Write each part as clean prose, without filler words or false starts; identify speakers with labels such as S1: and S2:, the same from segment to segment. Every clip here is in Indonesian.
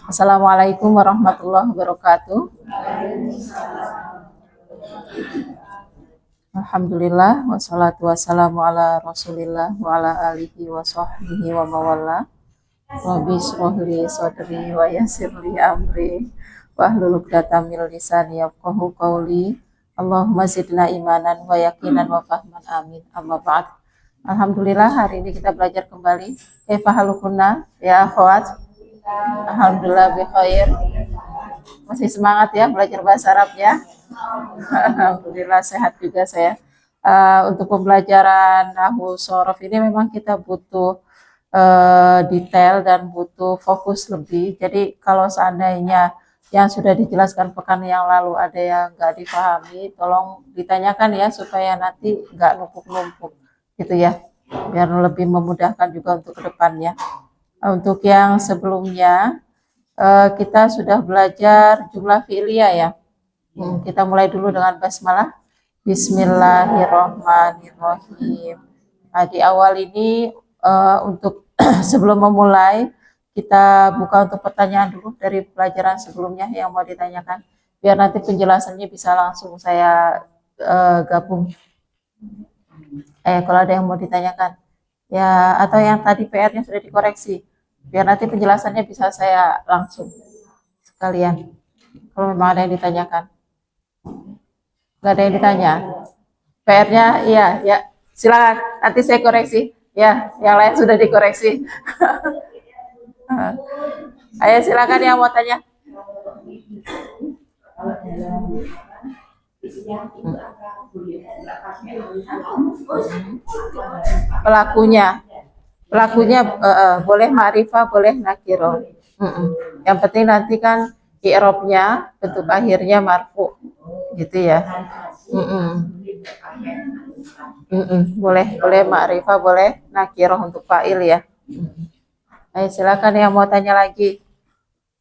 S1: Assalamualaikum warahmatullahi wabarakatuh. Alhamdulillah wassalatu wassalamu ala Rasulillah wa ala alihi wa sahbihi wa mawala. Rabbi shrah li sadri wa yassir li amri wahlul 'uqdatam min lisani yafqahu qawli. Allahumma zidna imanan wa yaqinan wa fahman amin. Amma ba'd. Alhamdulillah hari ini kita belajar kembali. Kaifa halukunna ya akhwat? Alhamdulillah bi khair. Masih semangat ya belajar bahasa Arab ya? Alhamdulillah sehat juga saya. Untuk pembelajaran nahwu shorof ini memang kita butuh detail dan butuh fokus lebih. Jadi kalau seandainya yang sudah dijelaskan pekan yang lalu ada yang nggak dipahami, tolong ditanyakan ya supaya nanti nggak numpuk-numpuk gitu ya, biar lebih memudahkan juga untuk kedepannya. Untuk yang sebelumnya kita sudah belajar jumlah fi'liyah ya. Kita mulai dulu dengan basmalah. Bismillahirrahmanirrahim. Nah, di awal ini untuk sebelum memulai kita buka untuk pertanyaan dulu dari pelajaran sebelumnya yang mau ditanyakan, biar nanti penjelasannya bisa langsung saya gabung. Kalau ada yang mau ditanyakan ya, atau yang tadi PR-nya sudah dikoreksi, biar nanti penjelasannya bisa saya langsung sekalian. Kalau memang ada yang ditanyakan, nggak ada yang ditanya, PR-nya iya ya, silakan nanti saya koreksi ya, yang lain sudah dikoreksi. Ayo silakan yang mau tanya. Pelakunya boleh ma'rifah, boleh nakiro. Yang penting nanti kan i'rabnya bentuk akhirnya marfu gitu ya. Boleh ma'rifah, boleh nakiro untuk fa'il ya. Ayo silakan yang mau tanya lagi.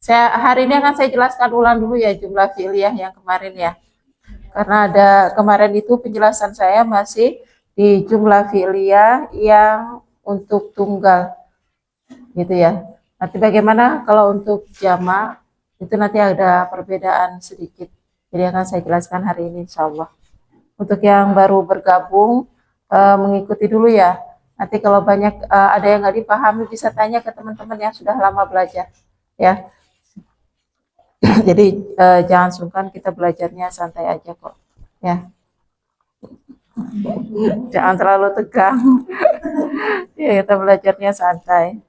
S1: Hari ini akan saya jelaskan ulang dulu ya jumlah fi'liyah yang kemarin ya. Karena ada kemarin itu penjelasan saya masih di jumlah fi'liyah yang untuk tunggal gitu ya. Nanti bagaimana kalau untuk jamak itu nanti ada perbedaan sedikit. Jadi akan saya jelaskan hari ini insya Allah. Untuk yang baru bergabung mengikuti dulu ya. Nanti kalau banyak ada yang nggak dipahami bisa tanya ke teman-teman yang sudah lama belajar ya. Jadi jangan sungkan, kita belajarnya santai aja kok ya. Jangan terlalu tegang. Ya, kita belajarnya santai.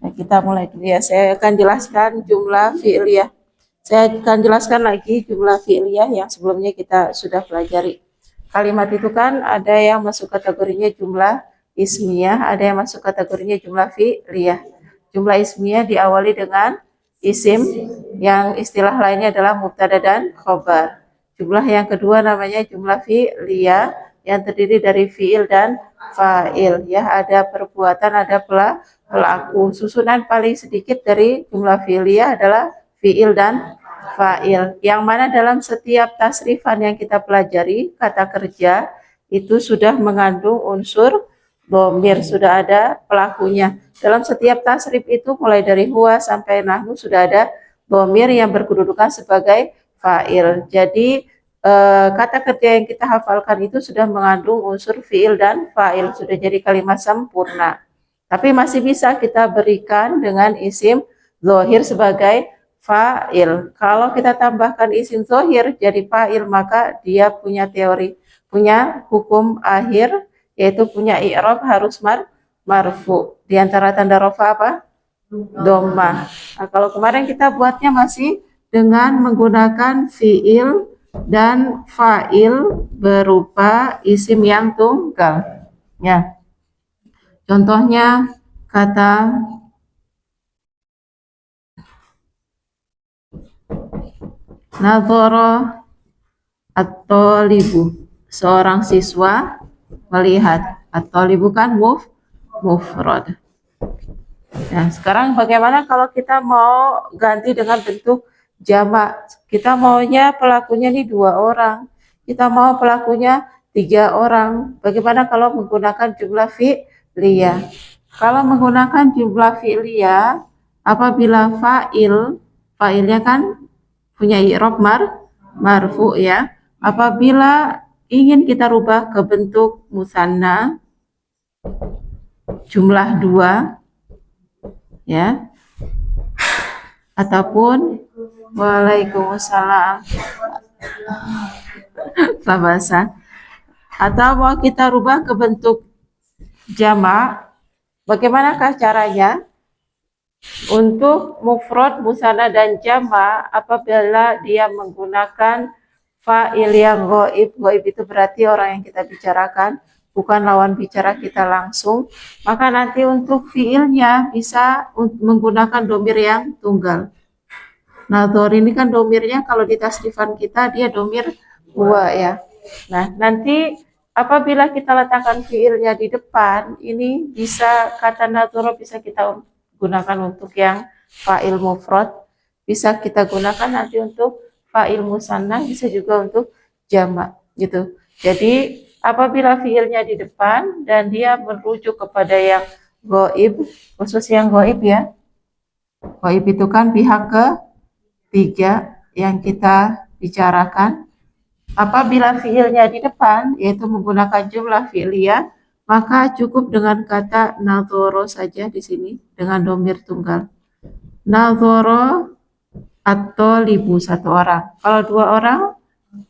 S1: Nah, kita mulai dulu ya. Saya akan jelaskan jumlah fi'liyah. Saya akan jelaskan lagi jumlah fi'liyah yang sebelumnya kita sudah pelajari. Kalimat itu kan ada yang masuk kategorinya jumlah ismiyah, ada yang masuk kategorinya jumlah fi'liyah. Jumlah ismiyah diawali dengan isim yang istilah lainnya adalah mubtada dan khobar. Jumlah yang kedua namanya jumlah fi'liyah yang terdiri dari fi'il dan fa'il ya, ada perbuatan, ada pelaku. Susunan paling sedikit dari jumlah fi'liyah adalah fi'il dan fa'il, yang mana dalam setiap tasrifan yang kita pelajari kata kerja itu sudah mengandung unsur dhamir, sudah ada pelakunya. Dalam setiap tasrif itu mulai dari huwa sampai nahnu sudah ada dhamir yang berkedudukan sebagai fa'il. Jadi kata kerja yang kita hafalkan itu sudah mengandung unsur fi'il dan fa'il, sudah jadi kalimat sempurna. Tapi masih bisa kita berikan dengan isim dhohir sebagai fa'il. Kalau kita tambahkan isim dhohir jadi fa'il, maka dia punya teori, punya hukum akhir, yaitu punya i'rab harus marfu. Di antara tanda rafa apa? Dhammah. Nah, kalau kemarin kita buatnya masih dengan menggunakan fi'il dan fa'il berupa isim yang tunggal ya. Contohnya kata nadhara at-thalibu, seorang siswa melihat. At-thalibu kan mufrad. Nah, sekarang bagaimana kalau kita mau ganti dengan bentuk jamak? Kita maunya pelakunya nih 2 orang, kita mau pelakunya 3 orang. Bagaimana kalau menggunakan jumlah fi'liyah? Kalau menggunakan jumlah fi'liyah apabila fa'ilnya kan punya i'rab marfu ya. Apabila ingin kita rubah ke bentuk musanna jumlah 2 ya, ataupun waalaikumsalam bahasa, atau mau kita rubah ke bentuk jamak, bagaimanakah caranya? Untuk mufrad, musanna dan jamak, apabila dia menggunakan fa'il yang ghaib, ghaib itu berarti orang yang kita bicarakan, bukan lawan bicara kita langsung, maka nanti untuk fiilnya bisa menggunakan domir yang tunggal. Nadhor ini kan domirnya kalau di tasrifan kita dia domir huwa ya. Nah, nanti apabila kita letakkan fiilnya di depan, ini bisa kata nadhor bisa kita gunakan untuk yang fa'il mufrad, bisa kita gunakan nanti untuk fa'il musanna, bisa juga untuk jamak gitu. Jadi apabila fiilnya di depan dan dia merujuk kepada yang ghaib, khusus yang ghaib ya. Ghaib itu kan pihak ketiga yang kita bicarakan. Apabila fiilnya di depan, yaitu menggunakan jumlah fi'liyah, maka cukup dengan kata nadhoro saja di sini dengan domir tunggal. Nadhoro atau libu, satu orang. Kalau 2 orang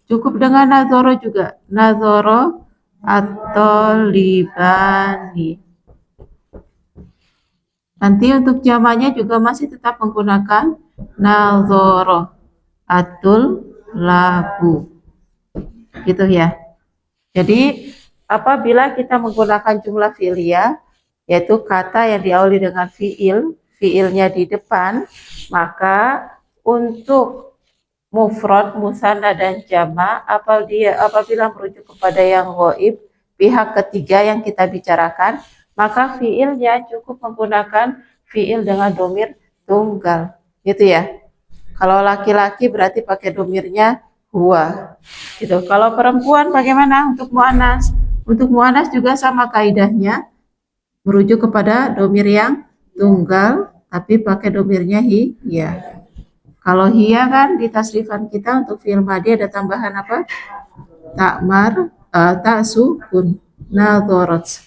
S1: cukup dengan nadhoro juga. Nadhoro atau libani. Nanti untuk jamaknya juga masih tetap menggunakan nadhoro atul labu. Gitu ya. Jadi apabila kita menggunakan jumlah fi'liyah, yaitu kata yang diawali dengan fiilnya di depan, maka untuk mufrad, musanna dan jamak, apabila merujuk kepada yang ghaib, pihak ketiga yang kita bicarakan, maka fiilnya cukup menggunakan fiil dengan domir tunggal, gitu ya. Kalau laki-laki berarti pakai domirnya huwa. Gitu. Kalau perempuan bagaimana untuk mu'annas? Untuk mu'annas juga sama kaidahnya, merujuk kepada domir yang tunggal tapi pakai domirnya hiya. Kalau hiya kan di tasrifan kita untuk fi'il madhi ada tambahan apa? Tak sukun, nadharat.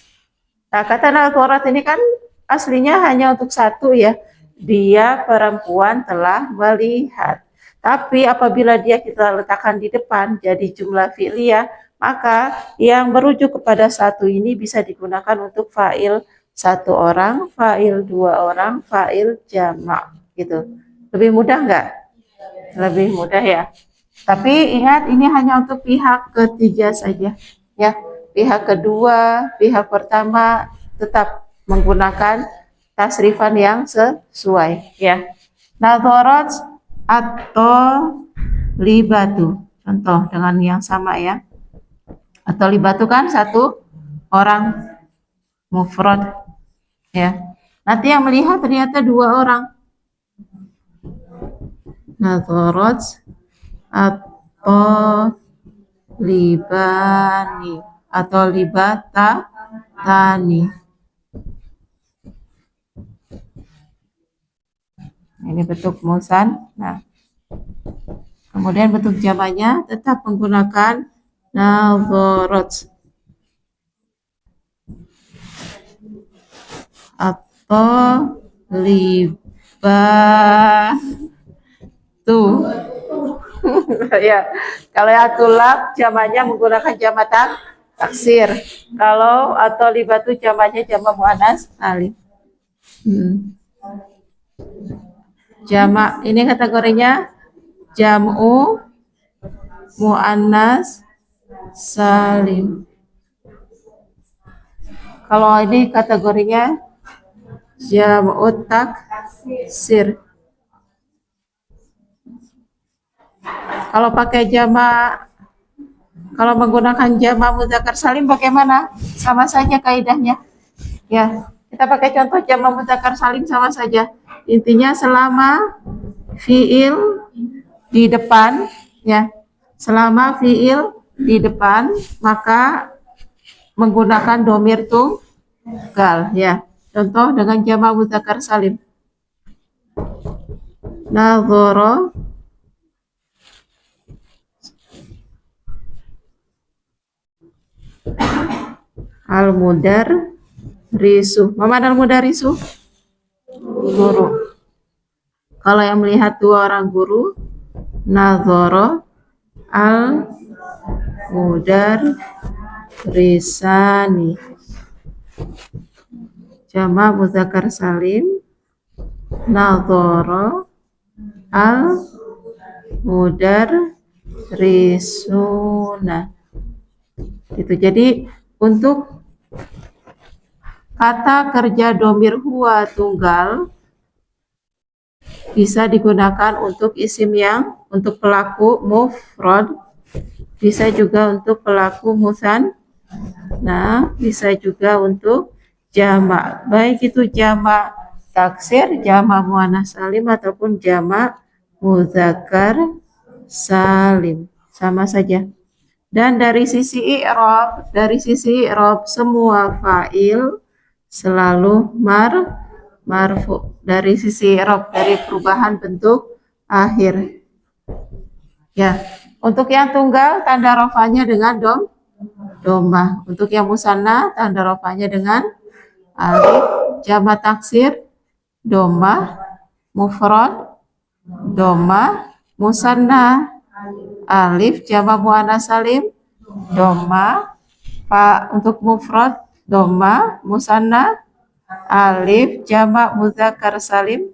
S1: Nah, kata nadharat ini kan aslinya hanya untuk satu ya. Dia perempuan telah melihat. Tapi apabila dia kita letakkan di depan jadi jumlah fi'liyah, maka yang merujuk kepada satu ini bisa digunakan untuk fa'il 1 orang, fa'il 2 orang, fa'il jamak gitu. Lebih mudah enggak? Lebih mudah ya. Tapi ingat ini hanya untuk pihak ketiga saja ya. Pihak kedua, pihak pertama tetap menggunakan tasrifan yang sesuai ya. Nadharat atau libatu, contoh dengan yang sama ya. Atau libatu kan 1 orang mufrad ya. Nanti yang melihat ternyata 2 orang. Nadharat atau libani atau libata tani. Ini bentuk musan. Nah, kemudian bentuk jamaknya tetap menggunakan nadharat atau libatu. Ya, kalau atulab jamaknya menggunakan jamak taksir. Kalau atau libatu jamaknya jamak muannas salim. Jamak ini kategorinya jam'u muannas salim. Kalau ini kategorinya jam'u taksir. Kalau pakai jamak, kalau menggunakan jamak mudzakkar salim bagaimana? Sama saja kaidahnya. Ya, kita pakai contoh jamak mudzakkar salim sama saja. Intinya selama fiil di depan ya. Selama fiil di depan maka menggunakan domir tunggal ya. Contoh dengan jamak mudzakkar salim. nadhara, al-mudar risu. Mana al-mudarisu? Guru. Kalau yang melihat dua orang guru, nadhara al-mudar risani. Jama' muzakkar salim, nadhara al-mudar risuna. Itu jadi untuk kata kerja domir huwa tunggal bisa digunakan untuk isim yang untuk pelaku mufrad, bisa juga untuk pelaku musan, nah bisa juga untuk jamak, baik itu jamak taksir, jamak muannats salim ataupun jamak muzakkar salim, sama saja. Dan dari sisi i'rab semua fa'il selalu marfu. Dari sisi i'rab, dari perubahan bentuk akhir. Ya, untuk yang tunggal tanda rafanya dengan domah. Untuk yang musanna tanda rafanya dengan alif, jamak taksir domah, mufrad domah, musanna alif, jamak muannats salim domah, untuk mufrad domah, musanna alif, jamak muzakkar salim.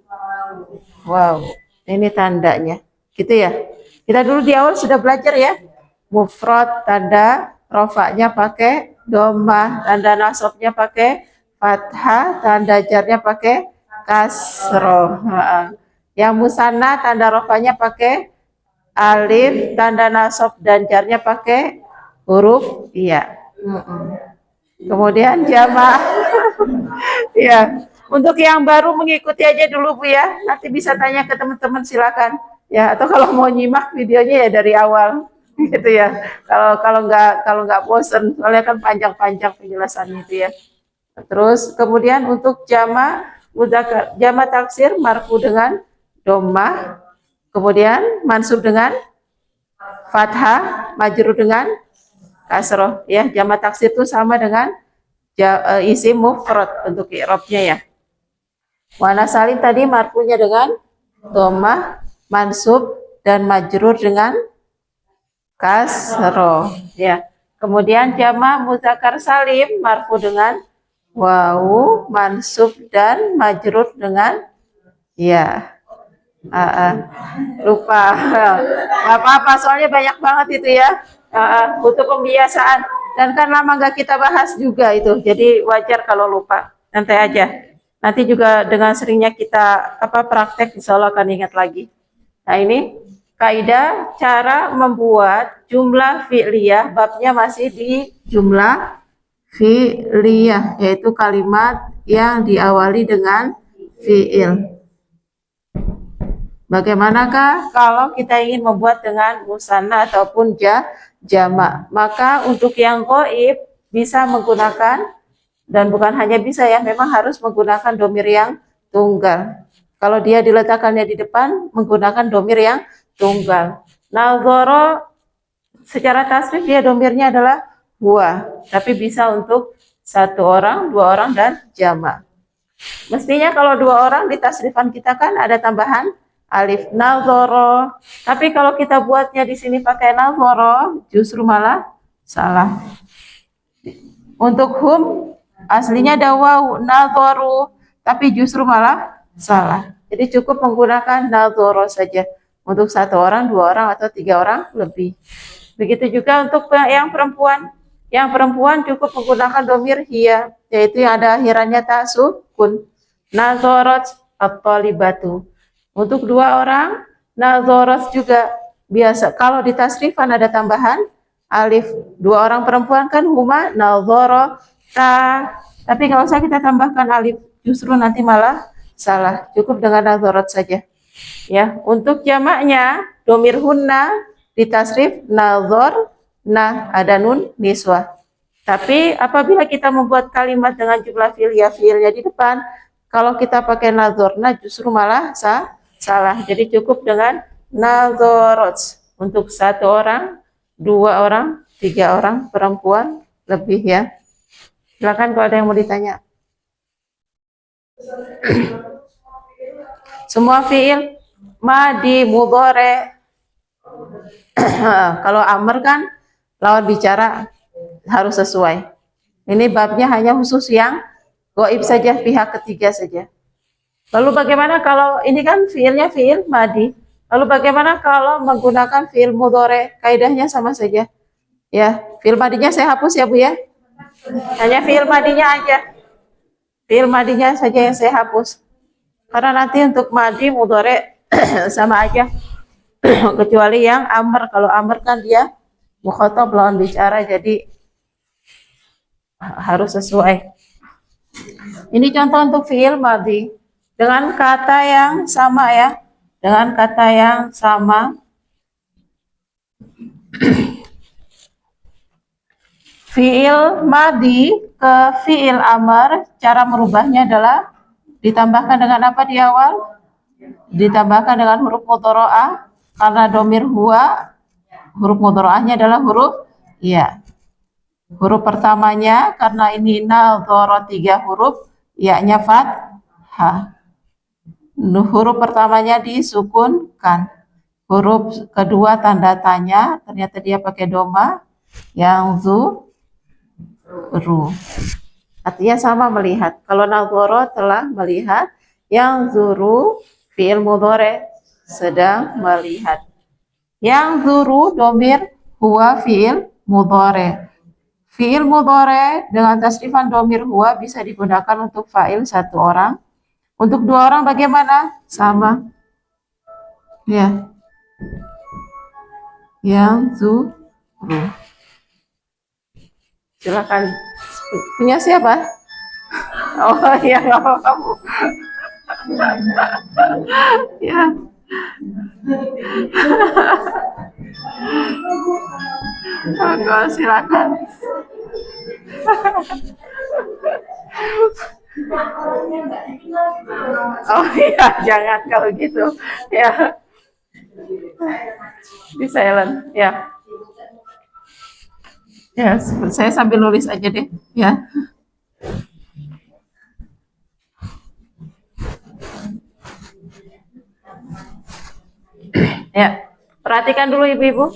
S1: Wow, ini tandanya gitu ya. Kita dulu di awal sudah belajar ya, mufrad tanda rofaknya pakai domah, tanda nasabnya pakai fathah, tanda jarnya pakai kasroh. Yang musanna tanda rofaknya pakai alif, tanda nasab dan jarnya pakai huruf iya. Kemudian jamak ya, untuk yang baru mengikuti aja dulu Bu ya, nanti bisa tanya ke teman-teman silakan ya, atau kalau mau nyimak videonya ya dari awal gitu ya, kalau nggak bosen, soalnya kan panjang-panjang penjelasannya itu ya. Terus kemudian untuk jamak muzakkar, jamak taksir marfu dengan domah, kemudian mansub dengan fathah, majrur dengan kasroh ya. Jamak taksir itu sama dengan isim mufrad untuk i'rabnya ya. Muannats salim tadi marfunya dengan domah, mansub dan majrur dengan kasroh ya. Kemudian jamak muzakkar salim marfu dengan wawu, mansub dan majrur dengan ya. Lupa, nggak apa-apa soalnya banyak banget itu ya, butuh pembiasaan dan kan lama nggak kita bahas juga itu, jadi wajar kalau lupa, nanti aja, nanti juga dengan seringnya kita praktek insya Allah akan ingat lagi. Nah ini kaidah cara membuat jumlah fi'liyah, babnya masih di jumlah fi'liyah, yaitu kalimat yang diawali dengan fi'il. Bagaimanakah kalau kita ingin membuat dengan musanna ataupun jamak? Maka untuk yang ghaib bisa menggunakan, dan bukan hanya bisa ya, memang harus menggunakan domir yang tunggal. Kalau dia diletakkannya di depan, menggunakan domir yang tunggal. Nadhara secara tasrif dia domirnya adalah huwa, tapi bisa untuk satu orang, dua orang, dan jamak. Mestinya kalau dua orang di tasrifan kita kan ada tambahan alif nadhara. Tapi kalau kita buatnya di sini pakai nadhara, justru malah salah. Untuk hum aslinya ada waw nadharu, tapi justru malah salah. Jadi cukup menggunakan nadhara saja untuk satu orang, dua orang, atau tiga orang lebih. Begitu juga untuk yang perempuan. Yang perempuan cukup menggunakan domir hiya, yaitu yang ada akhirannya tak sukun. Nadharat at-talibatu. Untuk dua orang, nadharat juga biasa. Kalau di tasrifan ada tambahan alif. Dua orang perempuan kan huma nadharata. Tapi nggak usah kita tambahkan alif, justru nanti malah salah. Cukup dengan nadharat saja. Ya, untuk jamaknya domir hunna di tasrif nadhar, nah ada nun niswah. Tapi apabila kita membuat kalimat dengan jumlah fi'liyah, fi'ilnya di depan, kalau kita pakai nadharna justru malah Salah. Jadi cukup dengan nadharat untuk 1 orang, 2 orang, 3 orang perempuan lebih ya. Silakan kalau ada yang mau ditanya. Semua fiil madi mudhari. Kalau amr kan lawan bicara harus sesuai. Ini babnya hanya khusus yang gaib saja, pihak ketiga saja. Lalu bagaimana kalau ini kan fiilnya fiil madi. Lalu bagaimana kalau menggunakan fiil mudhari? Kaidahnya sama saja. Ya, fiil madinya saya hapus ya Bu ya. Hanya fiil madinya aja. Fiil madinya saja yang saya hapus. Karena nanti untuk madi mudhari sama aja. Kecuali yang amr. Kalau amr kan dia mukhatab lawan bicara, jadi harus sesuai. Ini contoh untuk fiil madi dengan kata yang sama ya. Dengan kata yang sama. Fiil madi ke fiil amr, cara merubahnya adalah ditambahkan dengan apa di awal? Ditambahkan dengan huruf mudhari'ah. Karena domir huwa, huruf mudhari'ahnya adalah huruf ya. Huruf pertamanya karena ini nadhara 3 huruf, ya-nya fathah. Huruf pertamanya disukunkan. Huruf kedua tanda tanya, ternyata dia pakai doma, yang zuru. Artinya sama melihat. Kalau nadhara telah melihat, yang zuru fi'il mudhari sedang melihat. Yang zuru domir huwa fi'il mudhari. Fi'il mudhari dengan tasrifan domir huwa bisa digunakan untuk fa'il 1 orang. Untuk 2 orang bagaimana? Sama. Ya. Yang zuru. Silakan. Punya siapa? Oh ya, nggak apa-apa. Ya. Monggo, silakan. Oh iya, jangan kalau gitu. Ya. Di silent, ya. Ya, saya sambil nulis aja deh, ya. Ya, perhatikan dulu ibu-ibu.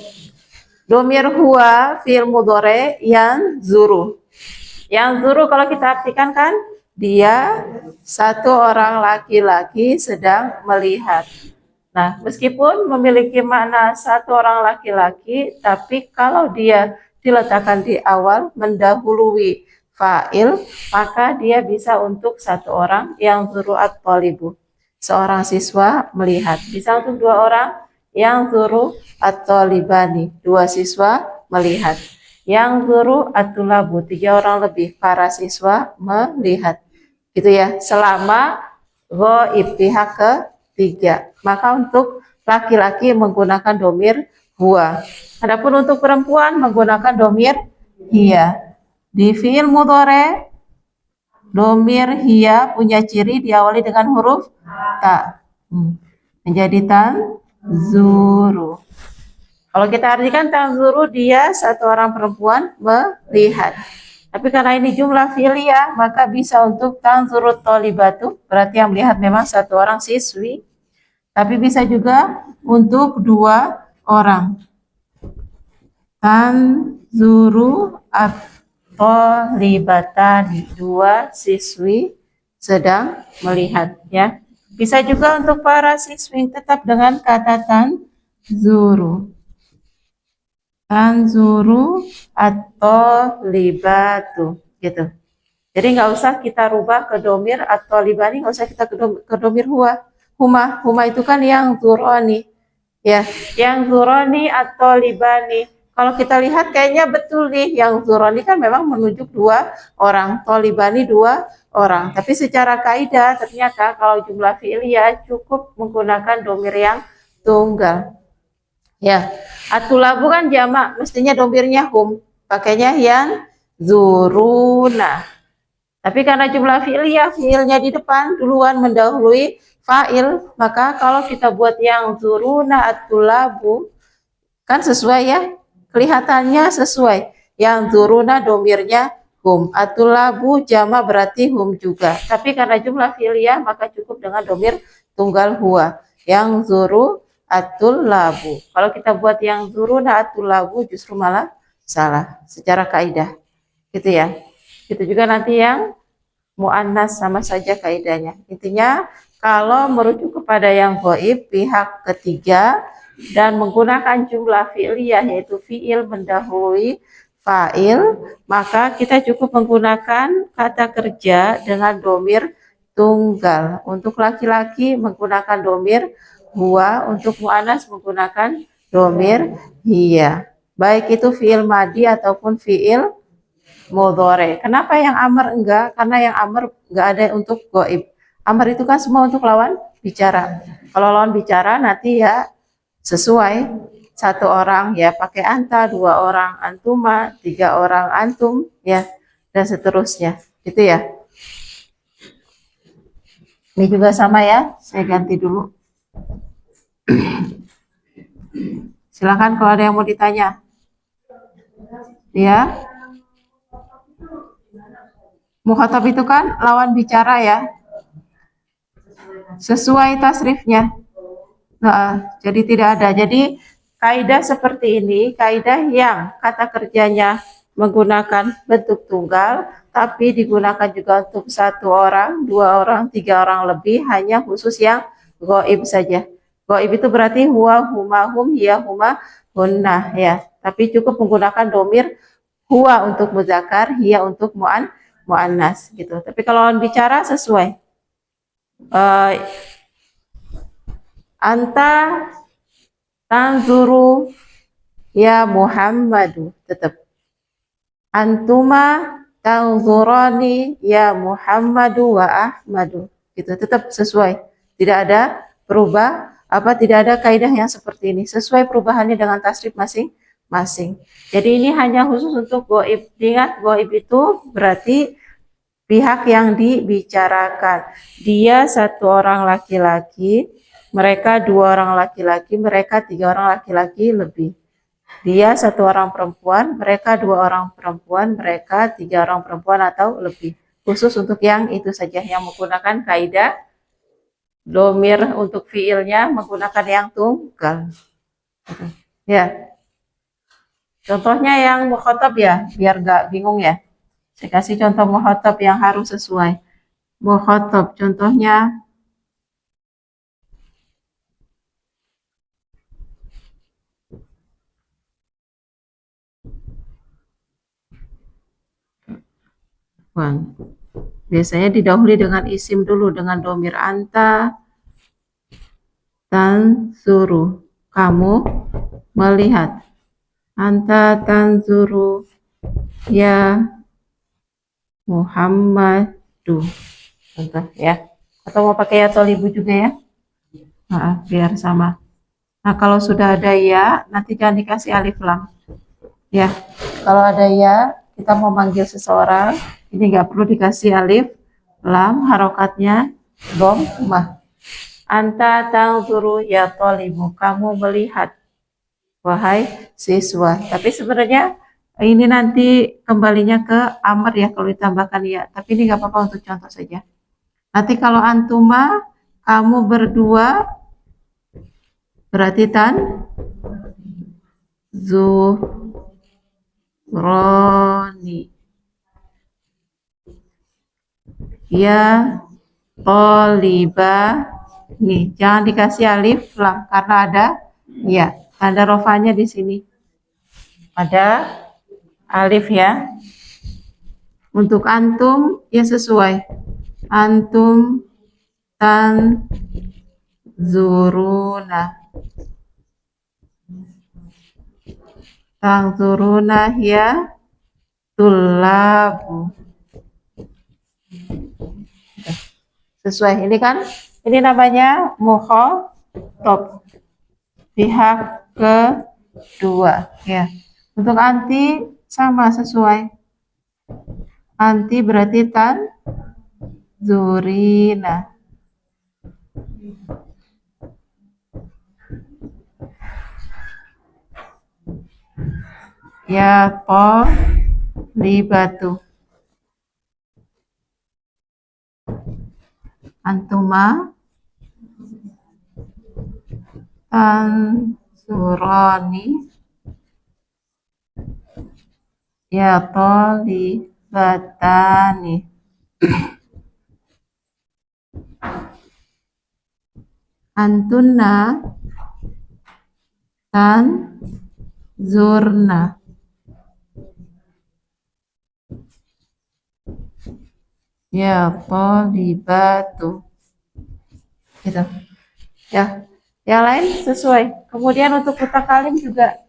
S1: Domir huwa fi'il mudhari yang zuru. Yang zuru kalau kita artikan kan dia 1 orang laki-laki sedang melihat. Nah, meskipun memiliki makna 1 orang laki-laki, tapi kalau dia diletakkan di awal mendahului fa'il, maka dia bisa untuk 1 orang yang zuru at-thalibu. Seorang siswa melihat. Bisa untuk 2 orang yang zuru at-thalibani. 2 siswa melihat. Yang zuru at-tulabu. 3 orang lebih. Para siswa melihat. Gitu ya. Selama ghaib pihak ketiga. Maka untuk laki-laki menggunakan domir huwa. Adapun untuk perempuan menggunakan domir hiya. Di fi'il mudhari domir hiya punya ciri diawali dengan huruf ta. Menjadi tanzuru. Kalau kita artikan tanzuru dia 1 orang perempuan melihat. Tapi karena ini jumlah fi'liyah maka bisa untuk tanzuru thalibatu, berarti yang melihat memang 1 orang siswi. Tapi bisa juga untuk 2 orang. Tanzuru at-thalibatani, 2 siswi sedang melihat ya. Bisa juga untuk para siswi tetap dengan kata tanzuru. Tanzuru at-thalibatu gitu. Jadi nggak usah kita rubah ke domir at-thalibani, nggak usah kita ke domir huwa. Huma itu kan yang zuroni ya, yang zuroni atau libani. Kalau kita lihat kayaknya betul nih, yang zuroni kan memang menunjuk 2 orang, tolibani 2 orang. Tapi secara kaidah ternyata kalau jumlah fi'liyah cukup menggunakan domir yang tunggal. Ya, atulabu kan jamak, mestinya domirnya hum, pakainya yang zuruna. Tapi karena jumlah fi'liyah, fi'ilnya di depan duluan mendahului fa'il, maka kalau kita buat yang zuruna at-tulabu kan sesuai ya, kelihatannya sesuai. Yang zuruna domirnya hum, at-tulabu jama berarti hum juga. Tapi karena jumlah fi'liyah maka cukup dengan domir tunggal huwa. Yang zuru at-tulabu. Kalau kita buat yang zuruna at-tulabu justru malah salah secara kaidah. Gitu ya. Itu juga nanti yang mu'annas sama saja kaidahnya. Intinya kalau merujuk kepada yang ghaib pihak ketiga dan menggunakan jumlah fi'liyah yaitu fi'il mendahului fa'il, maka kita cukup menggunakan kata kerja dengan domir tunggal. Untuk laki-laki menggunakan domir huwa, untuk mu'annas menggunakan domir hiya. Baik itu fi'il madi ataupun fi'il mudhore. Kenapa yang amr enggak? Karena yang amr enggak ada untuk goib. Amr itu kan semua untuk lawan bicara. Kalau lawan bicara nanti ya sesuai, satu orang ya pakai anta, dua orang antuma, tiga orang antum ya, dan seterusnya. Gitu ya. Ini juga sama ya. Saya ganti dulu. Silakan kalau ada yang mau ditanya. Ya. Mukhatab itu kan lawan bicara ya. Sesuai tasrifnya. Nah, jadi tidak ada. Jadi kaidah seperti ini, kaidah yang kata kerjanya menggunakan bentuk tunggal, tapi digunakan juga untuk satu orang, dua orang, tiga orang lebih, hanya khusus yang ghaib saja. Ghaib itu berarti huwa, huma, hum, hiya, huma, hunna ya. Tapi cukup menggunakan domir huwa untuk muzakkar, hiya untuk muannas gitu. Tapi kalau bicara sesuai. Anta tanzuru ya Muhammadu, tetap. Antuma tanzurani ya Muhammadu wa Ahmadu. Gitu, tetap sesuai. Tidak ada tidak ada kaidah yang seperti ini. Sesuai perubahannya dengan tasrif masing-masing. Jadi ini hanya khusus untuk goib. Ingat, goib itu berarti pihak yang dibicarakan. Dia satu orang laki-laki, mereka dua orang laki-laki, mereka tiga orang laki-laki lebih. Dia satu orang perempuan, mereka dua orang perempuan, mereka tiga orang perempuan atau lebih. Khusus untuk yang itu saja, yang menggunakan kaidah domir untuk fiilnya menggunakan yang tunggal. Ya. Contohnya yang mukhatab ya, biar nggak bingung ya. Saya kasih contoh mukhatab yang harus sesuai. Mukhatab contohnya biasanya didahului dengan isim dulu dengan domir anta tanzuru, kamu melihat. Anta tanzuru ya Muhammadu. Contoh ya. Atau mau pakai ya tolibu juga ya. Maaf, biar sama. Nah, kalau sudah ada ya, nanti jangan dikasih alif lam. Ya, kalau ada ya, kita mau manggil seseorang, ini nggak perlu dikasih alif lam, harokatnya dhammah. Anta tanzuru ya tolibu, kamu melihat wahai siswa. Tapi sebenarnya ini nanti kembalinya ke amr ya kalau ditambahkan ya. Tapi ini nggak apa-apa untuk contoh saja. Nanti kalau antuma, kamu berdua, berarti zuhroni. Ya toliba. Nih, jangan dikasih alif lam karena ada ya. Tanda rofanya di sini. Ada alif ya. Untuk antum ya sesuai. Antum tan zuruna. Tangzuruna ya tulabu. Sesuai ini kan? Ini namanya mukhatab. Pihak kedua ya. Untuk anti sama sesuai. Anti berarti tan zurina. ya talibatu. Antuma tansurani ya talibatani. Antunna tanzurna ya talibatu. Gitu. Ya. Yang lain sesuai. Kemudian untuk mutakalim juga.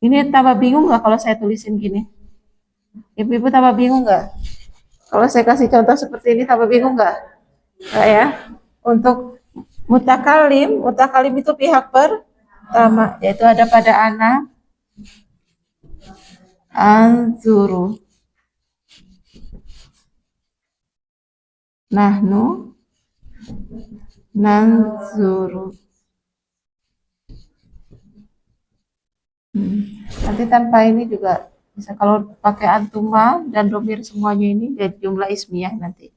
S1: Ini tambah bingung nggak kalau saya tulisin gini? Ibu-ibu tambah bingung nggak? Kalau saya kasih contoh seperti ini tambah bingung nggak? Nggak ya? Untuk mutakalim, mutakalim itu pihak pertama, yaitu ada pada ana, anzuru, nahnu, nanzuru. Nanti tanpa ini juga bisa, kalau pakai antuma dan domir semuanya ini jadi jumlah ismiyah nanti.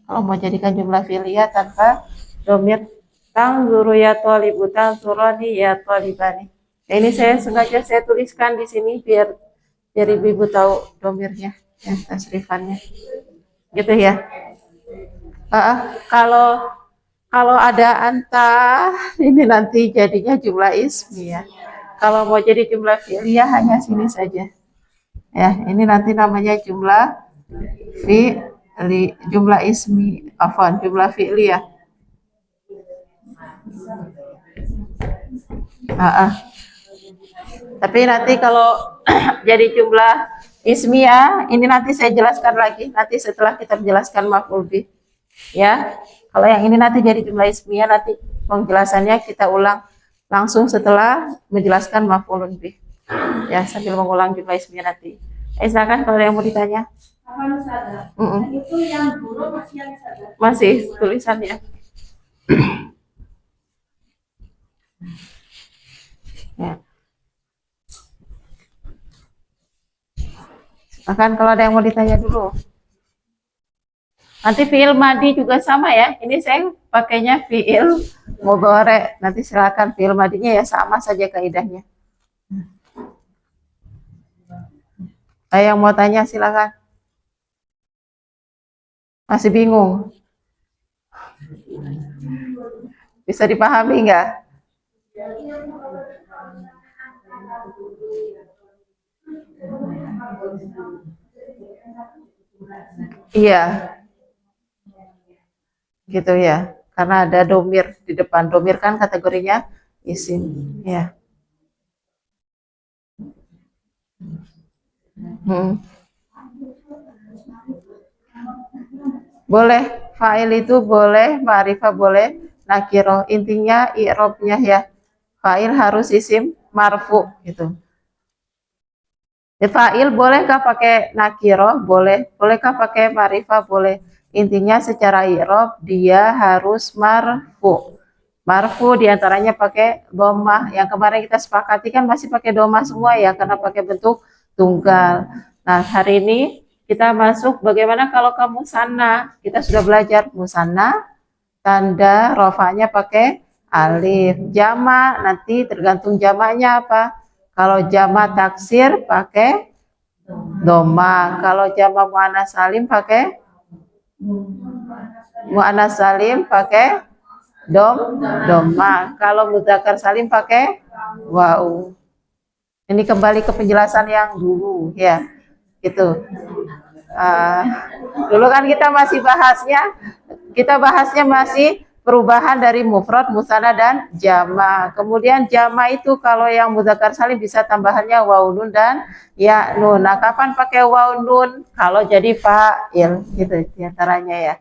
S1: Kalau mau jadikan jumlah fi'liyah tanpa domir, tanzuru ya talibu, tanzurani ya talibani. Nah, ini saya sengaja saya tuliskan di sini biar ibu tahu domirnya, ya, tasrifannya. Gitu ya. Kalau ada anta, ini nanti jadinya jumlah ismiyah. Kalau mau jadi jumlah fi'liyah hanya sini saja. Ya, ini nanti namanya jumlah fi'li, jumlah ismi, jumlah fi'liyah. Tapi nanti kalau jadi jumlah ismiyah, ini nanti saya jelaskan lagi nanti setelah kita menjelaskan maf'ul bih. Ya, kalau yang ini nanti jadi jumlah ismiyah, nanti penjelasannya kita ulang langsung setelah menjelaskan maf'ulun bih. Ya, sambil mengulang jumlah ismiyah nanti. Silakan kalau ada yang mau ditanya. Itu yang dulu masih yang sadar. Masih tulisannya. Ya. Akan kalau ada yang mau ditanya dulu. Nanti fi'il madi juga sama ya. Ini saya pakainya fi'il mudhari. Nanti silakan fi'il madinya ya sama saja kaidahnya. Ada yang mau tanya silakan. Masih bingung? Bisa dipahami nggak? Iya. Gitu ya. Karena ada domir di depan. Domir kan kategorinya isim. Ya. Boleh, fa'il itu boleh, ma'rifah boleh, nakiro. Intinya i'robnya ya. Fa'il harus isim marfu gitu. Fa'il bolehkah pakai nakiro? Boleh. Bolehkah pakai ma'rifah? Boleh. Intinya secara i'rob dia harus marfu. Marfu diantaranya pakai domah. Yang kemarin kita sepakati kan masih pakai domah semua ya, karena pakai bentuk tunggal. Nah, hari ini kita masuk bagaimana kalau kamu sana. Kita sudah belajar musanna, tanda rofanya pakai alif. Jama nanti tergantung jamaknya apa. Kalau jama taksir pakai doma. Kalau jama muannas salim pakai muannas salim pakai doma. Kalau mudzakkar salim pakai wau. Ini kembali ke penjelasan yang dulu ya. Gitu. Dulu kan kita bahasnya masih perubahan dari mufrad, musanna dan jama. Kemudian jama itu kalau yang mudzakkar salim bisa tambahannya waw nun dan ya nun. Nah, kapan pakai waw nun? Kalau jadi fa'il gitu diantaranya ya.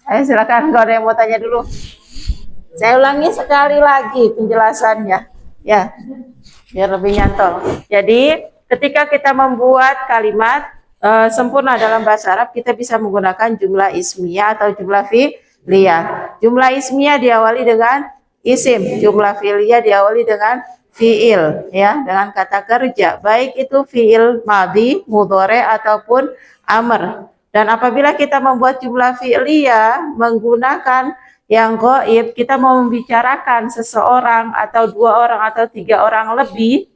S1: Ayo silakan kalau ada yang mau tanya dulu. Saya ulangi sekali lagi penjelasannya ya, biar lebih nyantol. Jadi ketika kita membuat kalimat sempurna dalam bahasa Arab, kita bisa menggunakan jumlah ismiyah atau jumlah fi'liyah. Jumlah ismiyah diawali dengan isim, jumlah fi'liyah diawali dengan fiil ya, dengan kata kerja, baik itu fiil madhi, mudhari ataupun amr. Dan apabila kita membuat jumlah fi'liyah menggunakan yang gaib, kita mau membicarakan seseorang atau dua orang atau tiga orang lebih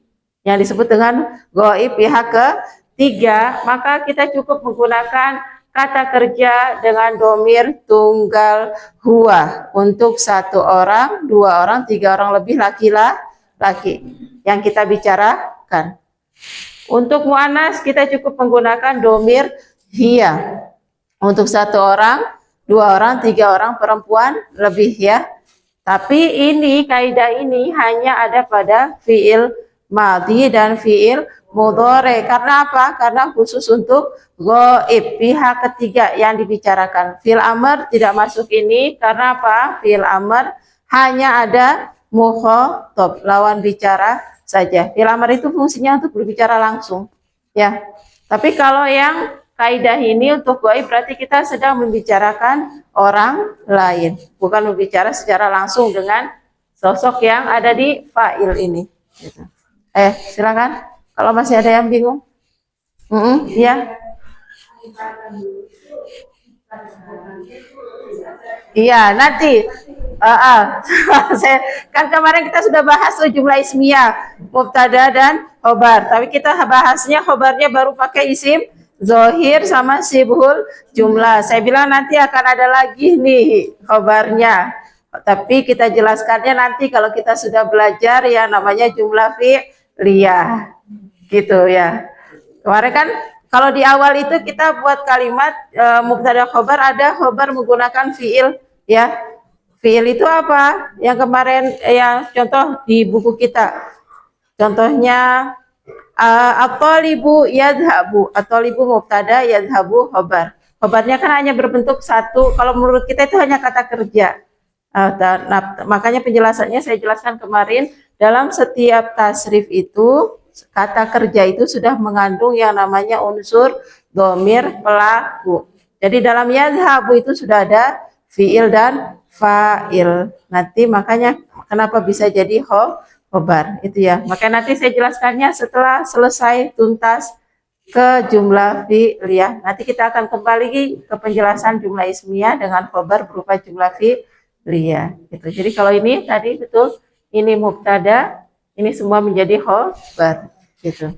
S1: yang disebut dengan gaib pihak ketiga, maka kita cukup menggunakan kata kerja dengan domir tunggal huwa untuk satu orang, dua orang, tiga orang lebih laki-laki yang kita bicarakan. Untuk muannas kita cukup menggunakan domir hiya untuk satu orang, dua orang, tiga orang perempuan lebih ya. Tapi ini kaidah ini hanya ada pada fiil madhi dan fiil mudhari. Karena apa? Karena khusus untuk ghaib, pihak ketiga yang dibicarakan. Fiil amr tidak masuk ini karena apa? Fiil amr hanya ada mukhatab, lawan bicara saja. Fiil amr itu fungsinya untuk berbicara langsung. Ya. Tapi kalau yang kaidah ini untuk gaib berarti kita sedang membicarakan orang lain, bukan berbicara secara langsung dengan sosok yang ada di fa'il ini. Gitu. Silakan. Kalau masih ada yang bingung, ya. Iya, nanti. Saya kan kemarin kita sudah bahas jumlah ismiyah, mubtada dan khobar. Tapi kita bahasnya khobarnya baru pakai isim zohir sama sibhul jumlah. Saya bilang nanti akan ada lagi nih khobarnya. Tapi kita jelaskannya nanti kalau kita sudah belajar yang namanya jumlah fi'liyah. Gitu ya. Kemarin kan kalau di awal itu kita buat kalimat mubtada khobar, ada khobar menggunakan fi'il ya. Fi'il itu apa? Yang kemarin yang contoh di buku kita. Contohnya at-thalibu yadhabu. At-thalibu mubtada, yadhabu khobar. Khobarnya kan hanya berbentuk satu. Kalau menurut kita itu hanya kata kerja. Nah, makanya penjelasannya saya jelaskan kemarin, dalam setiap tasrif itu kata kerja itu sudah mengandung yang namanya unsur dhamir pelaku. Jadi dalam yadhabu itu sudah ada fiil dan fa'il. Nanti makanya kenapa bisa jadi khobar itu ya. Makanya nanti saya jelaskannya setelah selesai tuntas ke jumlah fi'liyah. Nanti kita akan kembali ke penjelasan jumlah ismiyah dengan khobar berupa jumlah fi'liyah. Gitu. Jadi kalau ini tadi betul, ini mubtada, ini semua menjadi khobar gitu.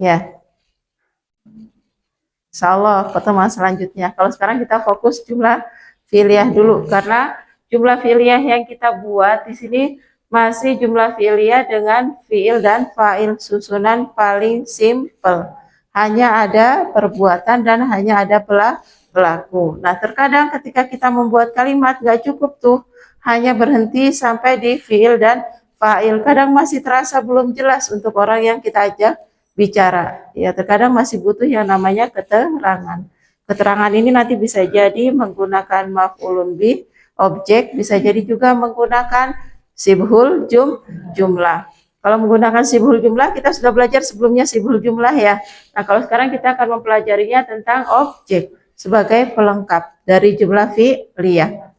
S1: Ya. Insyaallah pertemuan selanjutnya. Kalau sekarang kita fokus jumlah fi'liyah dulu karena jumlah fi'liyah yang kita buat di sini masih jumlah fi'liyah dengan fi'il dan fa'il, susunan paling simple. Hanya ada perbuatan dan hanya ada pelaku. Nah, terkadang ketika kita membuat kalimat nggak cukup tuh hanya berhenti sampai di fi'il dan fa'il. Kadang masih terasa belum jelas untuk orang yang kita ajak bicara. Ya, terkadang masih butuh yang namanya keterangan. Keterangan ini nanti bisa jadi menggunakan maf'ulun bih, objek, bisa jadi juga menggunakan sibhul jumlah. Kalau menggunakan sibhul jumlah kita sudah belajar sebelumnya sibhul jumlah ya. Nah, kalau sekarang kita akan mempelajarinya tentang objek sebagai pelengkap dari jumlah fi'liyah.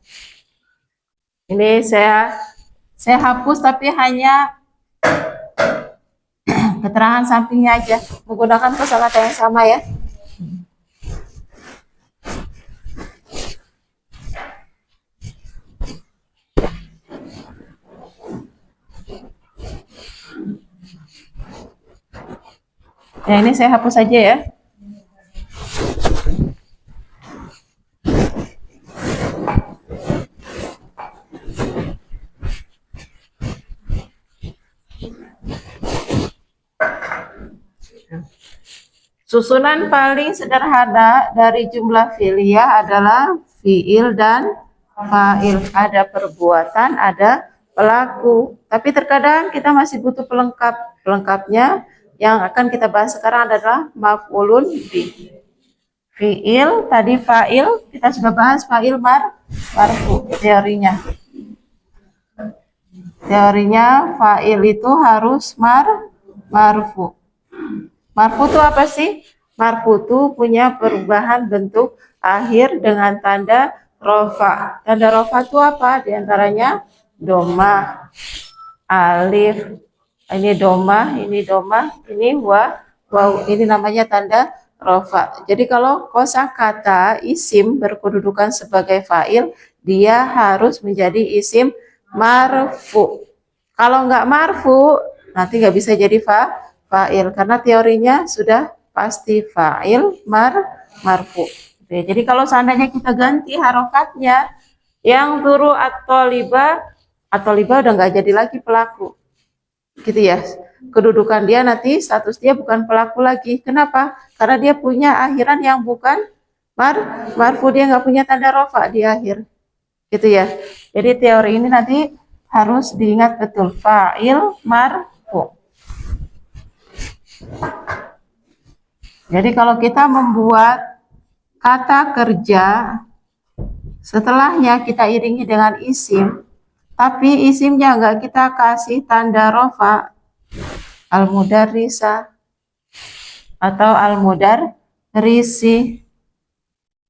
S1: Ini saya hapus tapi hanya keterangan sampingnya aja, menggunakan kosakata yang sama ya. Ya, ini saya hapus saja ya. Susunan paling sederhana dari jumlah fi'liyah adalah fi'il dan fa'il. Ada perbuatan, ada pelaku. Tapi terkadang kita masih butuh pelengkap. Pelengkapnya yang akan kita bahas sekarang adalah maf'ulun bih. Fi'il, tadi fa'il, kita sudah bahas fa'il marfu teorinya. Teorinya fa'il itu harus marfu. Marfu itu apa sih? Marfu itu punya perubahan bentuk akhir dengan tanda rofa. Tanda rofa itu apa? Di antaranya doma, alif, ini doma, ini wow, ini namanya tanda rofa. Jadi kalau kosakata isim berkedudukan sebagai fa'il, dia harus menjadi isim marfu. Kalau nggak marfu, nanti nggak bisa jadi fa'il karena teorinya sudah pasti fa'il marfu. Oke, jadi kalau seandainya kita ganti harokatnya, yang turu atau liba udah nggak jadi lagi pelaku, gitu ya. Kedudukan dia nanti status dia bukan pelaku lagi. Kenapa? Karena dia punya akhiran yang bukan marfu, dia nggak punya tanda rofa di akhir, gitu ya. Jadi teori ini nanti harus diingat betul, fa'il marfu. Jadi kalau kita membuat kata kerja, setelahnya kita iringi dengan isim, tapi isimnya nggak kita kasih tanda rofa, al-mudarrisa atau al-mudarrisi,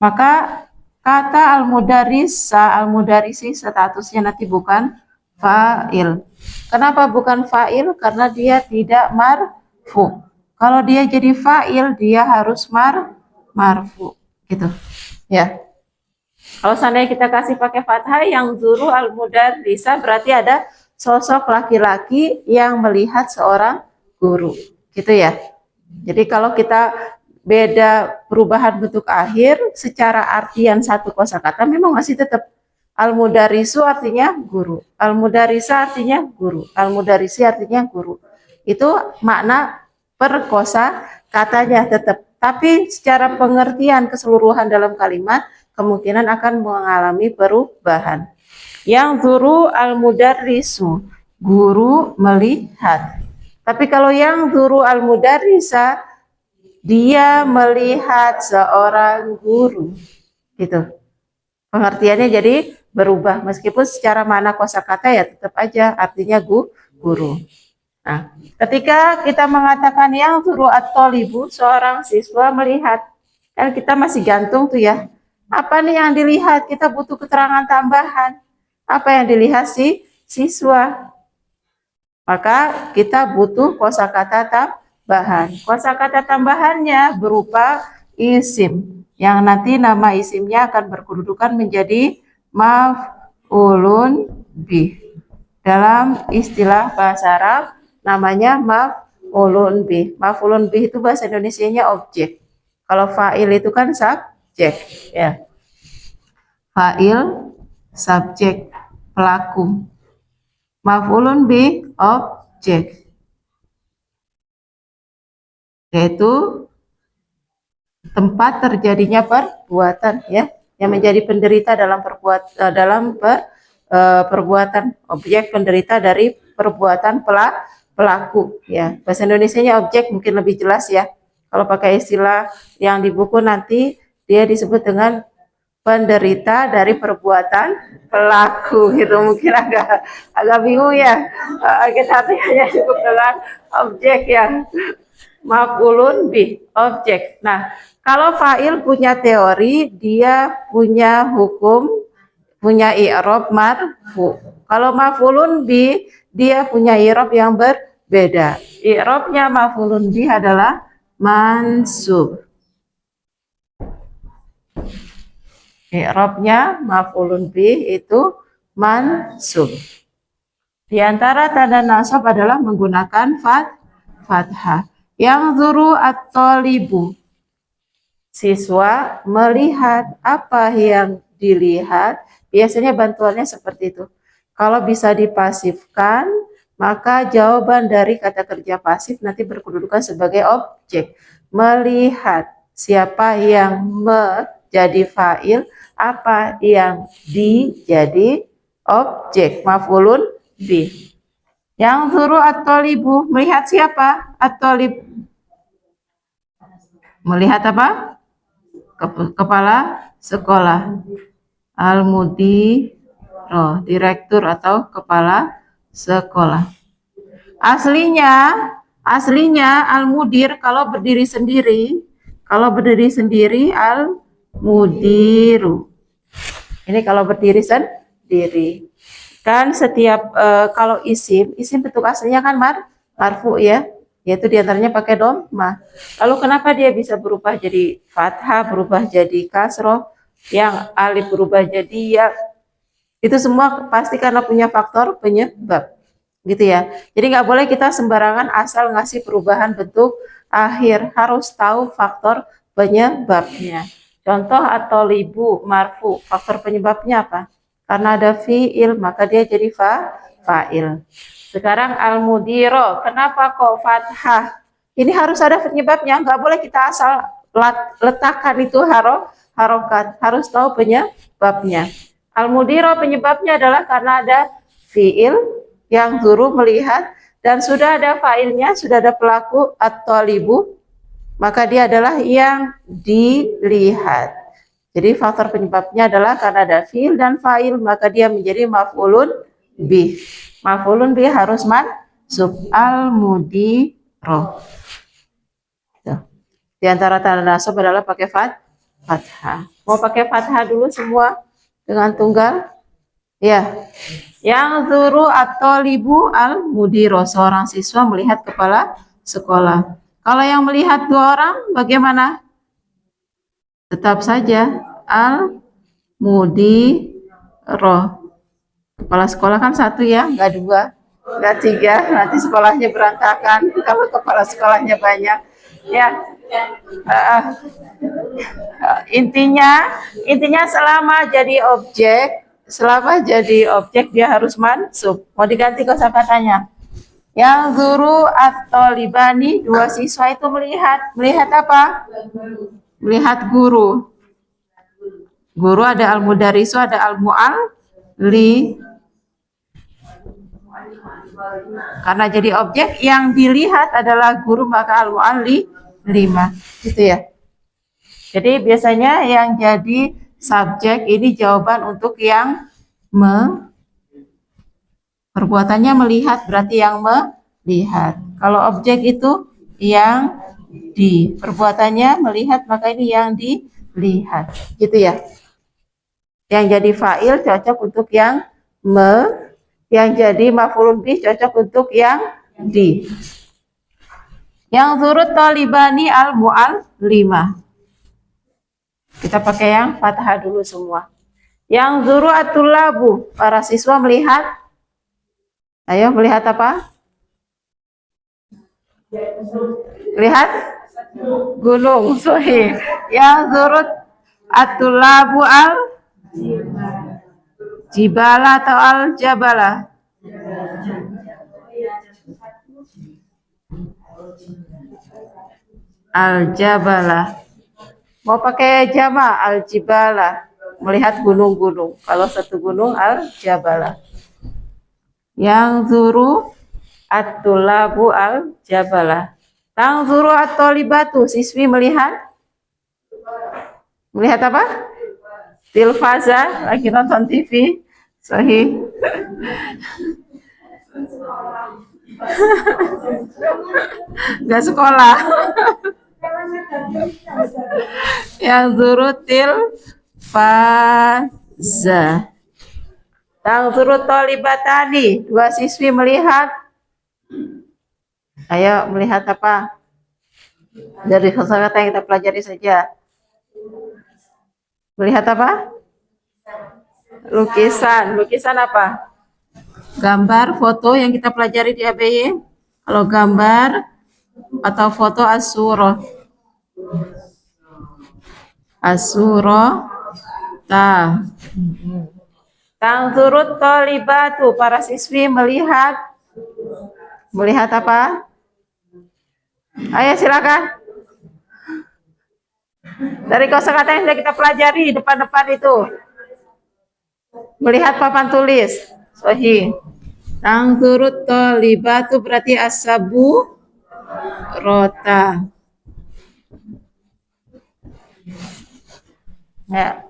S1: maka kata al-mudarrisi statusnya nanti bukan fa'il. Kenapa bukan fa'il? Karena dia tidak marfu. Kalau dia jadi fa'il, dia harus marfu, gitu ya. Kalau seandainya kita kasih pakai fathah, yang zuru al-mudarrisa, berarti ada sosok laki-laki yang melihat seorang guru, gitu ya. Jadi kalau kita beda perubahan bentuk akhir, secara artian satu kosakata memang masih tetap. Al-mudarrisu artinya guru, al-mudarrisa artinya guru, al-mudarrisi artinya guru. Itu makna per kosakatanya tetap. Tapi secara pengertian keseluruhan dalam kalimat kemungkinan akan mengalami perubahan. Yang zuru al-mudarrisu, guru melihat. Tapi kalau yang zuru al-mudarrisa, dia melihat seorang guru, gitu. Pengertiannya jadi berubah, meskipun secara makna kosakata ya tetap aja artinya guru. Nah, ketika kita mengatakan yang zuru at-thalibu, seorang siswa melihat, kan kita masih gantung tuh ya. Apa nih yang dilihat? Kita butuh keterangan tambahan. Apa yang dilihat si siswa? Maka kita butuh kosakata tambahan. Kosakata tambahannya berupa isim, yang nanti nama isimnya akan berkedudukan menjadi maf'ulun bih. Dalam istilah bahasa Arab namanya maf'ulun bih. Maf'ulun bih itu bahasa Indonesianya objek. Kalau fa'il itu kan subjek, ya. Fa'il subjek, pelaku. Maf'ulun bih objek, yaitu tempat terjadinya perbuatan, ya, yang menjadi penderita dalam perbuatan, objek penderita dari perbuatan pelaku, ya. Bahasa Indonesianya objek mungkin lebih jelas ya. Kalau pakai istilah yang di buku nanti dia disebut dengan penderita dari perbuatan pelaku, gitu. Mungkin agak bingung ya. Kita hanya cukup dengan objek ya. Maf'ulun bih, objek. Nah, kalau fa'il punya teori, dia punya hukum, punya i'rab marfu. Kalau maf'ulun bih, dia punya i'rab yang berbeda. I'rabnya maf'ulun bih adalah mansub. I'rabnya maf'ulun bih itu mansub. Di antara tanda nasab adalah menggunakan fathah. Yang zuru at-thalibu, siswa melihat. Apa yang dilihat? Biasanya bantuannya seperti itu. Kalau bisa dipasifkan, maka jawaban dari kata kerja pasif nanti berkedudukan sebagai objek. Melihat, siapa yang menjadi fa'il, apa yang jadi objek, maf'ulun bih. Yang zuru at-thalibu, melihat siapa? At-thalib melihat apa? Kepala sekolah. Al-mudir, direktur atau kepala sekolah. Aslinya al-mudir kalau berdiri sendiri, al-mudiru. Ini kalau berdiri sendiri. Kan setiap kalau isim bentuk aslinya kan marfu ya, yaitu diantaranya pakai dhammah. Lalu kenapa dia bisa berubah jadi fathah, berubah jadi kasroh, yang alif berubah jadi ya? Itu semua pasti karena punya faktor penyebab, gitu ya. Jadi nggak boleh kita sembarangan asal ngasih perubahan bentuk akhir, harus tahu faktor penyebabnya. Contoh atau libu marfu, faktor penyebabnya apa? Karena ada fiil, maka dia jadi fa'il. Sekarang al-mudiro, kenapa kok fathah? Ini harus ada penyebabnya, nggak boleh kita asal letakkan itu harokat, harus tahu penyebabnya. Al-mudiro penyebabnya adalah karena ada fiil yang zuru melihat dan sudah ada fa'ilnya, sudah ada pelaku atau libu, maka dia adalah yang dilihat. Jadi faktor penyebabnya adalah karena ada fiil dan fa'il, maka dia menjadi maf'ulun bih. Maf'ulun bih harus mansub al-mudiro. Di antara tanda nasab adalah pakai fathah. Mau pakai fathah dulu semua dengan tunggal? Ya. Yang zuru atau libu al-mudiro, seorang siswa melihat kepala sekolah. Kalau yang melihat 2 orang bagaimana? Tetap saja al-mudiro. Kepala sekolah kan 1 ya, nggak 2, nggak 3. Nanti sekolahnya berantakan kalau kepala sekolahnya banyak. Ya. Intinya selama jadi objek dia harus mansub. Mau diganti kosakatanya? Yang zuru atau libani, 2 siswa itu melihat apa? Melihat guru. Guru ada al-mudarisu, ada al-mu'alli. Karena jadi objek yang dilihat adalah guru, maka al-mu'alli 5. Gitu ya. Jadi biasanya yang jadi subjek ini jawaban untuk yang perbuatannya melihat, berarti yang melihat. Kalau objek itu yang perbuatannya melihat, maka ini yang dilihat. Gitu ya. Yang jadi fa'il cocok untuk yang yang jadi maf'ulun bih cocok untuk yang Yang zurut talibani al-mu'allimah. Kita pakai yang fathah dulu semua. Yang zuru atulabu, para siswa melihat. Ayo, melihat apa? Lihat gunung. Sahih. Yang zurut atulabu al-jibala atau al-jabala? Al-jabala. Mau pakai jama, al-jibala, melihat gunung-gunung. Kalau 1 gunung, al-jabala. Yang zuru at-tulabu al-jabala. Tang zuru at-tolibatu, siswi melihat. Melihat apa? Tilfaza, lagi nonton TV. Sahih. Gak sekolah. Yang zurutil faza. Tang zurut tolibatani, 2 siswi melihat. Ayo, melihat apa? Dari kosakata yang kita pelajari saja. Melihat apa? Lukisan. Lukisan apa? Gambar, foto yang kita pelajari di ABY. Kalau gambar atau foto as-surah. As-surah ta. Tangzurut tolibatu, para siswi melihat. Melihat apa? Ayo silakan. Dari kosakata yang sudah kita pelajari depan-depan itu. Melihat papan tulis. Sahih. Tangzurut tolibatu berarti as-sabu rota. Ya.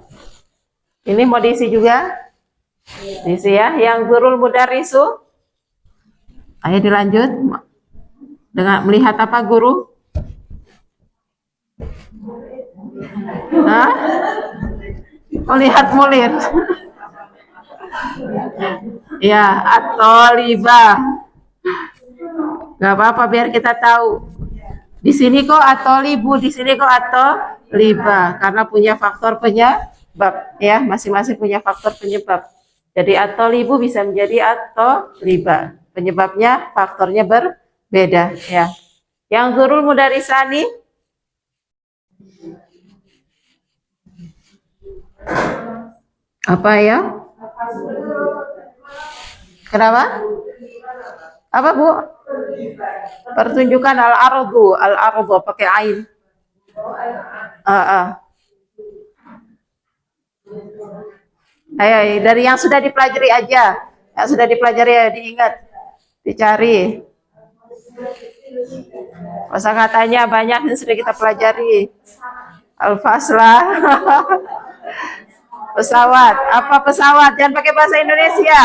S1: Ini mau diisi juga? Diisi ya. Yang zurul mudarisu. Ayo dilanjut. Dengan melihat apa guru? Hah? Melihat murid. Ya, atau liba. Nggak apa-apa biar kita tahu. Di sini kok atau libu, di sini kok atau liba, karena punya faktor penyebab ya, masing-masing punya faktor penyebab. Jadi atau libu bisa menjadi atau liba. Penyebabnya faktornya berbeda ya. Yang zurul mudarisani apa ya? Kenapa? Apa Bu? Pertunjukan al-ardu pakai ain. Ayo, dari yang sudah dipelajari aja. Yang sudah dipelajari ya diingat, dicari. Kosakatanya banyak yang sudah kita pelajari. Al-faslah. Pesawat. Apa pesawat? Jangan pakai bahasa Indonesia.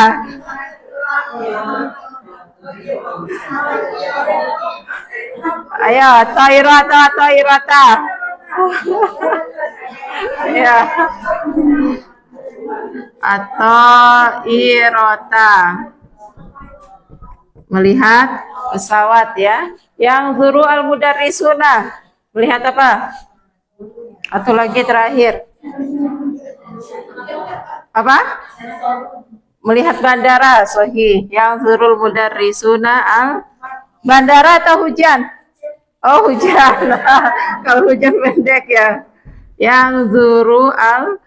S1: Ayo, toirata. Ya. Atau irota. Melihat pesawat ya. Yang zuru al-mudarrisuna. Melihat apa? Atau lagi terakhir. Apa? Melihat bandara, sohi. Yang zurul mudarrisuna al bandara atau hujan? Oh, hujan. Kalau hujan pendek ya. Yang zuru al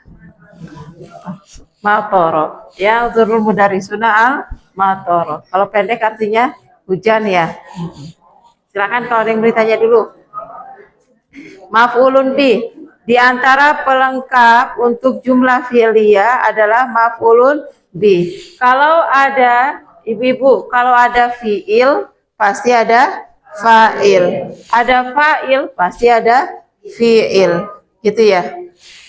S1: matoro. Yang zurul mudarrisuna al matoro. Kalau pendek artinya hujan ya. Silakan kalau ada yang bertanya dulu. Maf'ulun bi. Di antara pelengkap untuk jumlah fi'liyah adalah maf'ulun bi. Kalau ada ibu-ibu, kalau ada fi'il pasti ada fa'il. Ada fa'il pasti ada fi'il. Gitu ya.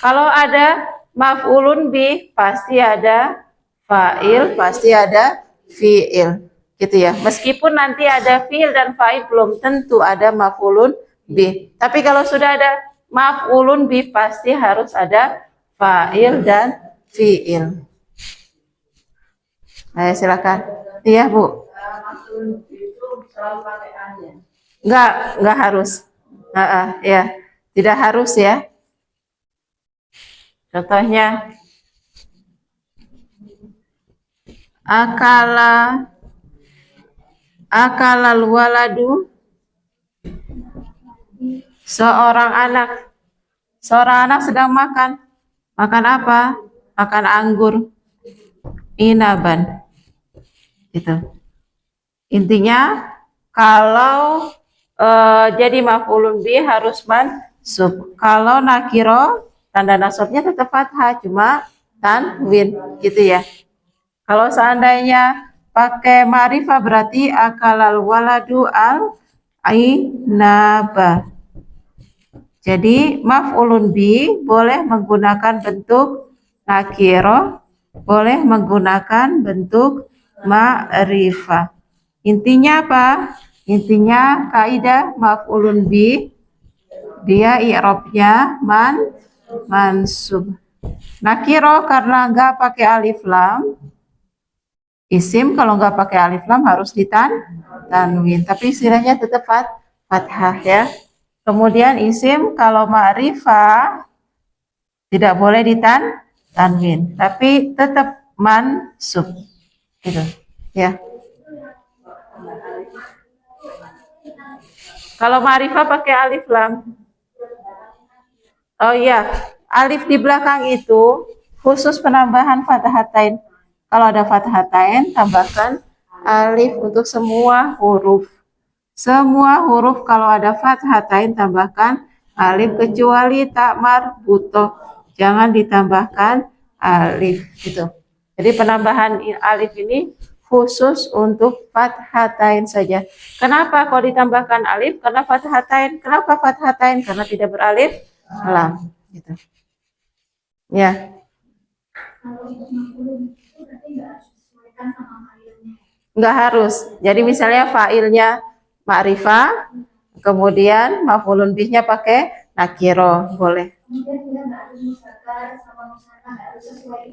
S1: Kalau ada maf'ulun bi pasti ada fa'il, pasti ada fi'il. Gitu ya. Meskipun nanti ada fi'il dan fa'il belum tentu ada maf'ulun bi. Tapi kalau sudah ada maf'ulun bi pasti harus ada fa'il dan fi'il. Ayo silakan. Iya, Bu. Enggak harus. Ya. Tidak harus ya. Contohnya akalal waladu, seorang anak sedang makan apa? Makan anggur, inaban. Gitu. Intinya kalau jadi maf'ulun bi harus mansub. Kalau nakiro tanda nasabnya tetap fathah, cuma tanwin gitu ya. Kalau seandainya pakai ma'rifah berarti akalal waladu al ainaba. Jadi maf'ulun bi boleh menggunakan bentuk nakiro, boleh menggunakan bentuk ma'rifah. Intinya apa? Intinya kaidah maf'ulun bi dia i'rabnya mansub. Nakiro karena enggak pakai alif lam. Isim kalau enggak pakai alif lam harus ditanwin, tapi istilahnya tetap fathah ya. Kemudian isim kalau ma'rifah tidak boleh ditanwin, tapi tetap mansub. Gitu. Ya. Kalau ma'rifah pakai alif lam. Oh iya, alif di belakang itu khusus penambahan fathatain. Kalau ada fathatain, tambahkan alif untuk semua huruf. Semua huruf kalau ada fathatain tambahkan alif kecuali tak marbutoh. Jangan ditambahkan alif gitu. Jadi penambahan alif ini khusus untuk fathatain saja. Kenapa kalau ditambahkan alif? Karena fathatain. Kenapa fathatain? Karena tidak beralif lam gitu. Ya. Enggak harus. Jadi misalnya fa'ilnya ma'rifah, kemudian maf'ulun bihnya pakai nakiro, boleh.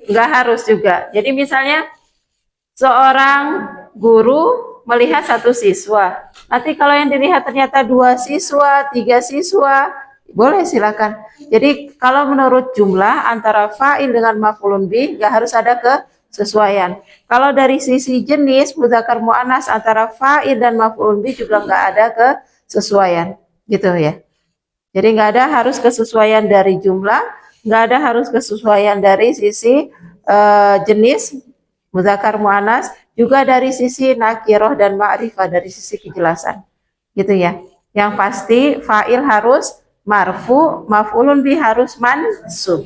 S1: Enggak harus juga. Jadi misalnya seorang guru melihat satu siswa. Nanti kalau yang dilihat ternyata 2 siswa, 3 siswa, boleh silakan. Jadi kalau menurut jumlah antara fa'il dengan maf'ulun bih nggak harus ada kesesuaian. Kalau dari sisi jenis mudzakkar muannas antara fa'il dan maf'ulun bih juga nggak ada kesesuaian, gitu ya. Jadi nggak ada harus kesesuaian dari jumlah, nggak ada harus kesesuaian dari sisi jenis mudzakkar muannas, juga dari sisi nakiroh dan ma'rifah, dari sisi kejelasan, gitu ya. Yang pasti fa'il harus marfu, maf'ulun bih harus mansub.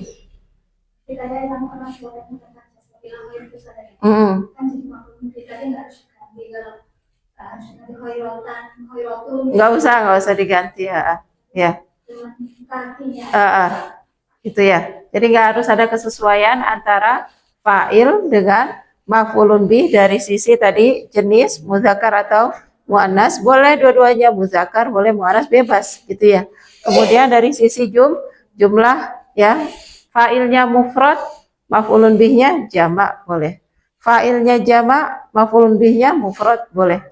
S1: Nggak usah diganti ya. Ya. Gitu ya. Jadi nggak harus ada kesesuaian antara fa'il dengan maf'ulun bih dari sisi tadi jenis mudzakkar atau muannas, boleh dua-duanya mudzakkar, boleh muannas, bebas gitu ya. Kemudian dari sisi jumlah ya, fa'ilnya mufrad, maf'ulun bihnya jamak boleh. Fa'ilnya jamak, maf'ulun bihnya mufrad boleh.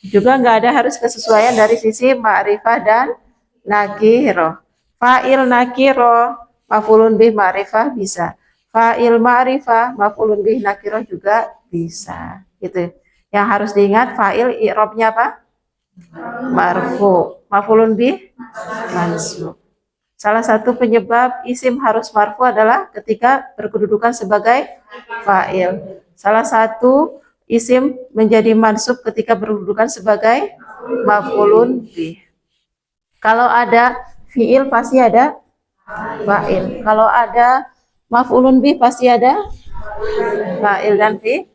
S1: Juga nggak ada harus kesesuaian dari sisi ma'rifah dan nakiro. Fa'il nakiro, maf'ulun bih ma'rifah bisa. Fa'il ma'rifah, maf'ulun bih nakiro juga bisa. Gitu. Yang harus diingat fa'il i'rabnya apa? Marfu. Maf'ulun bih mansub. Salah satu penyebab isim harus marfu adalah ketika berkedudukan sebagai fa'il. Salah satu isim menjadi mansub ketika berkedudukan sebagai maf'ulun bih. Kalau ada fi'il pasti ada fa'il. Kalau ada maf'ulun bih pasti ada fa'il dan fi'il.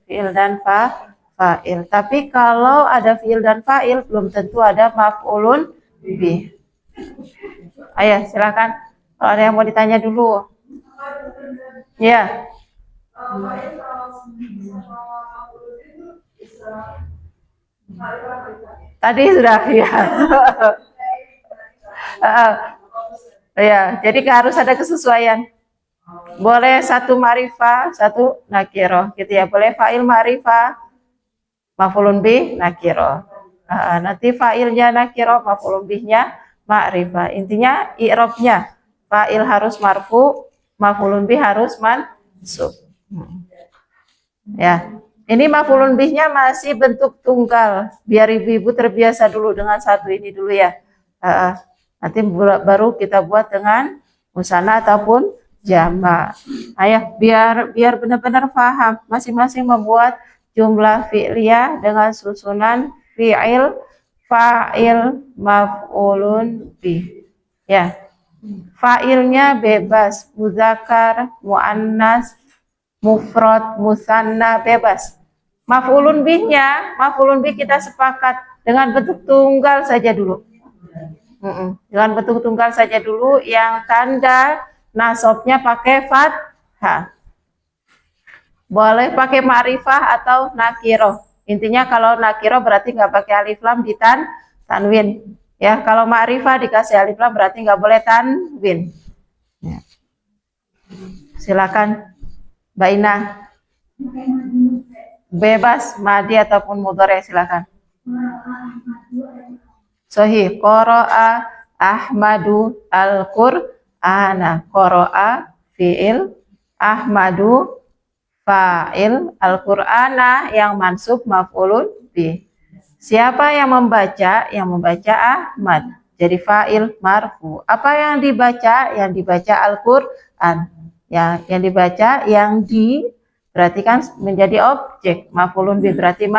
S1: Fi'il dan fa'il. Tapi kalau ada fi'il dan fa'il belum tentu ada maf'ulun bih. Ayo silakan. Kalau ada yang mau ditanya dulu. Ya. Tadi sudah ya. Ya, jadi harus ada kesesuaian. Boleh satu ma'rifah, satu nakiro, gitu ya. Boleh fa'il ma'rifah, maf'ulun bih nakiro. Nanti fa'ilnya nakiro, maf'ulun bihnya ma'rifah. Intinya i'rabnya fa'il harus marfu, maf'ulun bih harus mansub. Ya. Ini maf'ulun bihnya masih bentuk tunggal. Biar ibu-ibu terbiasa dulu dengan satu ini dulu ya. Nanti baru kita buat dengan musanna ataupun jamak. Ayo biar benar-benar paham masing-masing membuat jumlah fi'liyah dengan susunan fi'il, fa'il, maf'ulun bih. Ya. Fa'ilnya bebas, mudzakkar, muannas, mufrad, musanna, bebas. Maf'ulun bihnya, maf'ulun bih kita sepakat dengan bentuk tunggal saja dulu. Dengan bentuk tunggal saja dulu, yang tanda nasabnya pakai fathah. Boleh pakai ma'rifah atau nakiro. Intinya kalau nakiro berarti nggak pakai alif lam di tanwin. Ya, kalau ma'rifah dikasih alif lam berarti nggak boleh tanwin. Ya. Silakan, Mbak Ina. Bebas madi ataupun mudhari, silakan. Sahih. Qara'a Ahmadu al-Qur'ana. Qara'a fi'il, Ahmadu fa'il, al-Qur'ana yang mansub maf'ulun bih. Siapa yang membaca? Yang membaca Ahmad. Jadi fa'il marfu. Apa yang dibaca? Yang dibaca Al-Qur'an. Yang dibaca, yang berarti kan menjadi objek. Maf'ulun bih berarti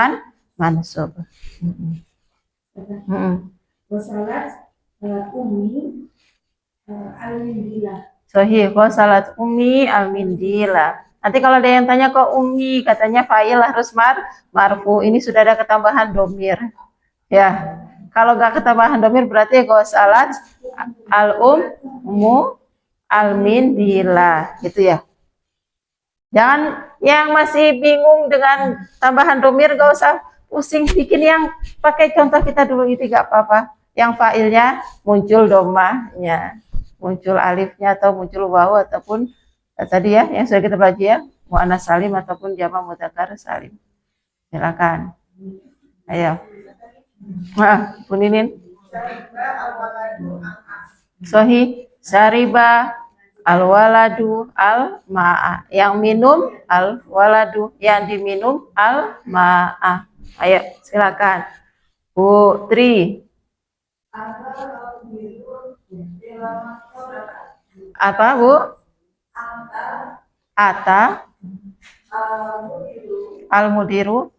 S1: mansub.
S2: Wasalat Umi al-Mindila.
S1: Sahih, wasalat Umi al-Mindila. Nanti kalau ada yang tanya kok Umi, katanya fa'il harus marfu. Ini sudah ada ketambahan domir. Ya, kalau nggak ketambahan domir berarti wasalat al-Ummu al-Mindila, gitu ya. Jangan yang masih bingung dengan tambahan domir, gak usah pusing bikin yang pakai contoh kita dulu, itu gak apa-apa. Yang fa'ilnya muncul domahnya, muncul alifnya atau muncul wawu ataupun tadi ya yang sudah kita belajar ya, muannas salim ataupun jamak mudzakkar salim. Silakan. Ayo. Bu Ninin. Sohi. Syariba al-waladu al-ma'a. Yang minum al-waladu. Yang diminum al-ma'a. Ayo, silakan. Bu Tri. Apa, Bu? Ata. Al-mudiru.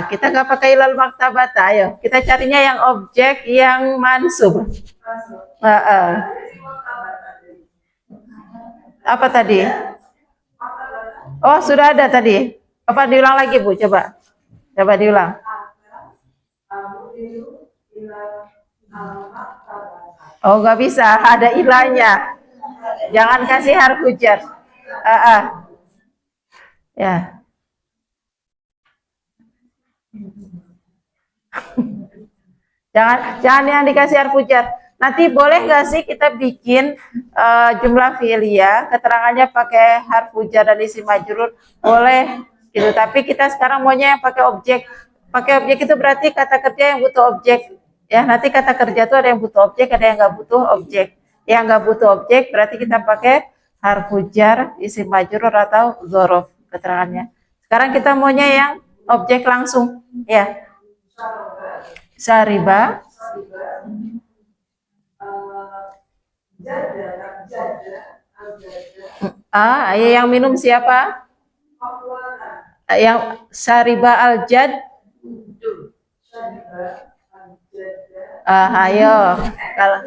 S1: Kita nggak pakai ilal maktabat. Ayo, kita carinya yang objek yang mansub. Apa tadi? Oh, sudah ada tadi. Apa diulang lagi, Bu? Coba. Coba diulang. Oh, nggak bisa. Ada ilahnya. Jangan kasih harfu jar. Ya. Jangan yang dikasih harfu jar. Nanti boleh nggak sih kita bikin jumlah fi'liyah, keterangannya pakai harfu jar dan isim majrur? Boleh gitu. Tapi kita sekarang maunya yang pakai objek. Pakai objek itu berarti kata kerja yang butuh objek. Ya, nanti kata kerja itu ada yang butuh objek, ada yang nggak butuh objek. Yang nggak butuh objek berarti kita pakai harfu jar, isim majrur atau dzaraf keterangannya. Sekarang kita maunya yang objek langsung, ya. Syariba. Yang minum siapa? Yang syariba al-jad. Ayo. Kalau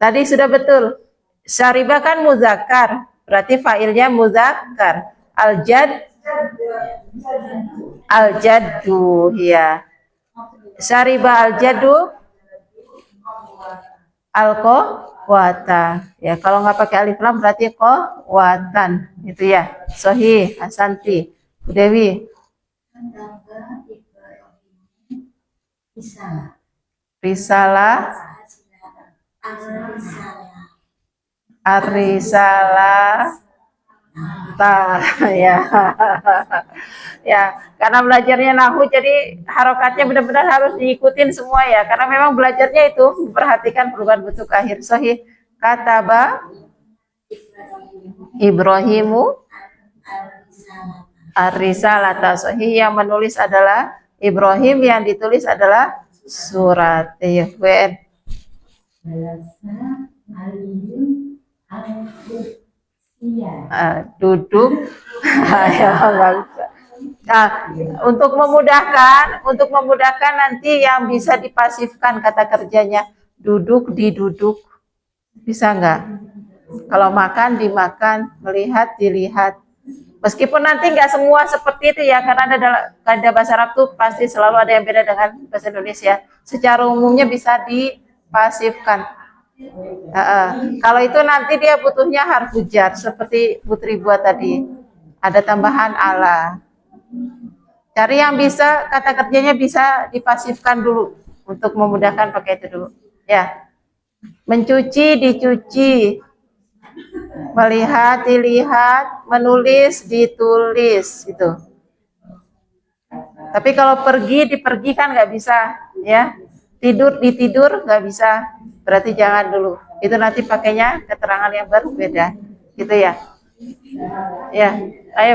S1: tadi sudah betul. Syariba kan muzakkar, berarti fa'ilnya muzakkar. Al-jaddu, ya. Syariba al-jaddu al-qawata. Ya, kalau nggak pakai alif lam berarti qawatan. Itu ya. Sohi, Hasanti, Bu Dewi. Risalah. Ar-risalah. Ya. Ya, karena belajarnya nahu jadi harokatnya benar-benar harus diikutin semua ya, karena memang belajarnya itu memperhatikan perubahan bentuk akhir. Sahih. Kataba Ibrahimu ar-risalata. Sahih, yang menulis adalah Ibrahim, yang ditulis adalah surat. Ya, WN. Duduk. Untuk memudahkan nanti yang bisa dipasifkan kata kerjanya duduk, diduduk, bisa nggak? Kalau makan, dimakan, melihat, dilihat. Meskipun nanti nggak semua seperti itu ya, karena ada bahasa Arab tuh pasti selalu ada yang beda dengan bahasa Indonesia. Secara umumnya bisa dipasifkan. Kalau itu nanti dia butuhnya harfu jar seperti Putri buat tadi. Ada tambahan ala. Cari yang bisa kata kerjanya bisa dipasifkan dulu untuk memudahkan pakai itu dulu. Ya. Mencuci, dicuci. Melihat, dilihat, menulis, ditulis gitu. Tapi kalau pergi, dipergikan nggak bisa, ya. Tidur, ditidur nggak bisa. Berarti jangan dulu. Itu nanti pakainya keterangan yang berbeda, gitu ya. Ya, ayo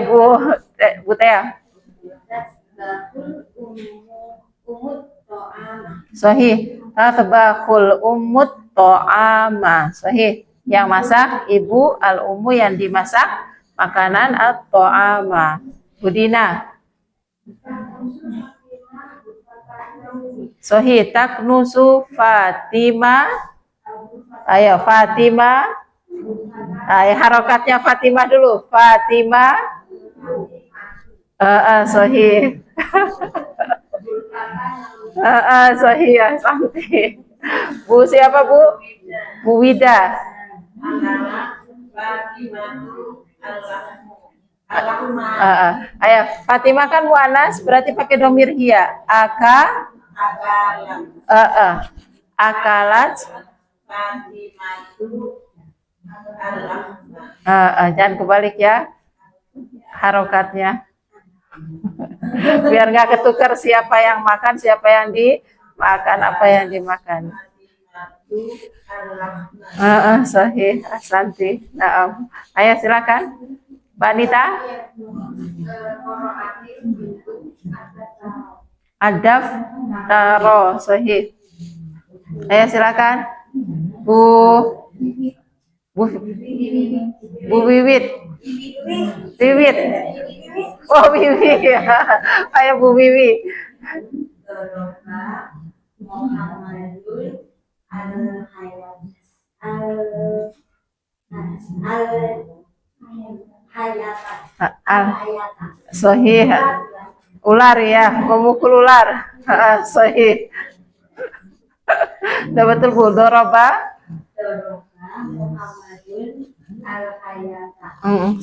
S1: Bu Tea. Sahih. Tatbahul ummut to'ama. Sahih. Yang masak ibu, al-ummu yang dimasak makanan at-to'ama. Budina. Sahih. Taknusu Fatimah. Ayo Fatimah. Ayo harokatnya Fatimah dulu. Fatimah. Sahih. Sahih ya, santai. Bu siapa, Bu? Bu Wida. Ayo, Fatimah kan muannas, berarti pakai domir hiya. Akalat Jangan kebalik ya harokatnya. Biar nggak ketukar siapa yang makan, siapa yang dimakan, apa yang dimakan. Sahih, Asanti. Ayo silakan, Mbak Anita. Adaf taro, sahih. Ayo silakan, Bu Bu Bu Wiwit. Wiwit. Oh, Wiwi. Ayo Bu Wiwi. Al Sahih. Ular ya, memukul ular. Sahih. Udah betul Bu. Doroba.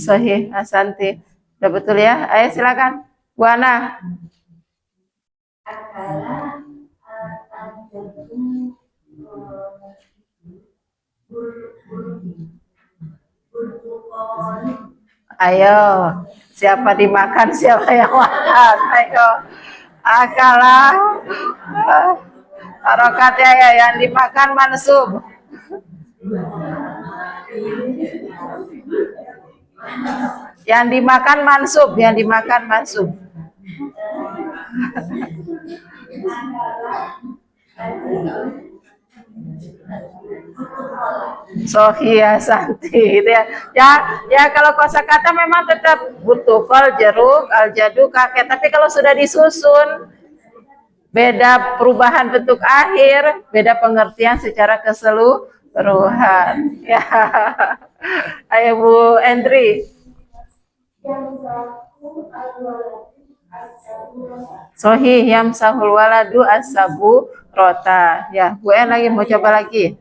S1: Sahih, Asanti. Udah betul ya. Ayo silakan, Bu Ana. Ayo, siapa dimakan, siapa yang makan? Ayo, akalah. Harokatnya ya, yang dimakan mansub. Yang dimakan mansub, yang dimakan mansub. Sohia Santi gitu ya. Ya kalau kosakata memang tetap butuh kol, jeruk, aljadu, kakek. Tapi kalau sudah disusun, beda perubahan bentuk akhir, beda pengertian secara keseluruhan. Ya. Ayo Bu Endri. Sohih yamsahul waladu asabu rota. Ya, Bu En lagi mau coba lagi.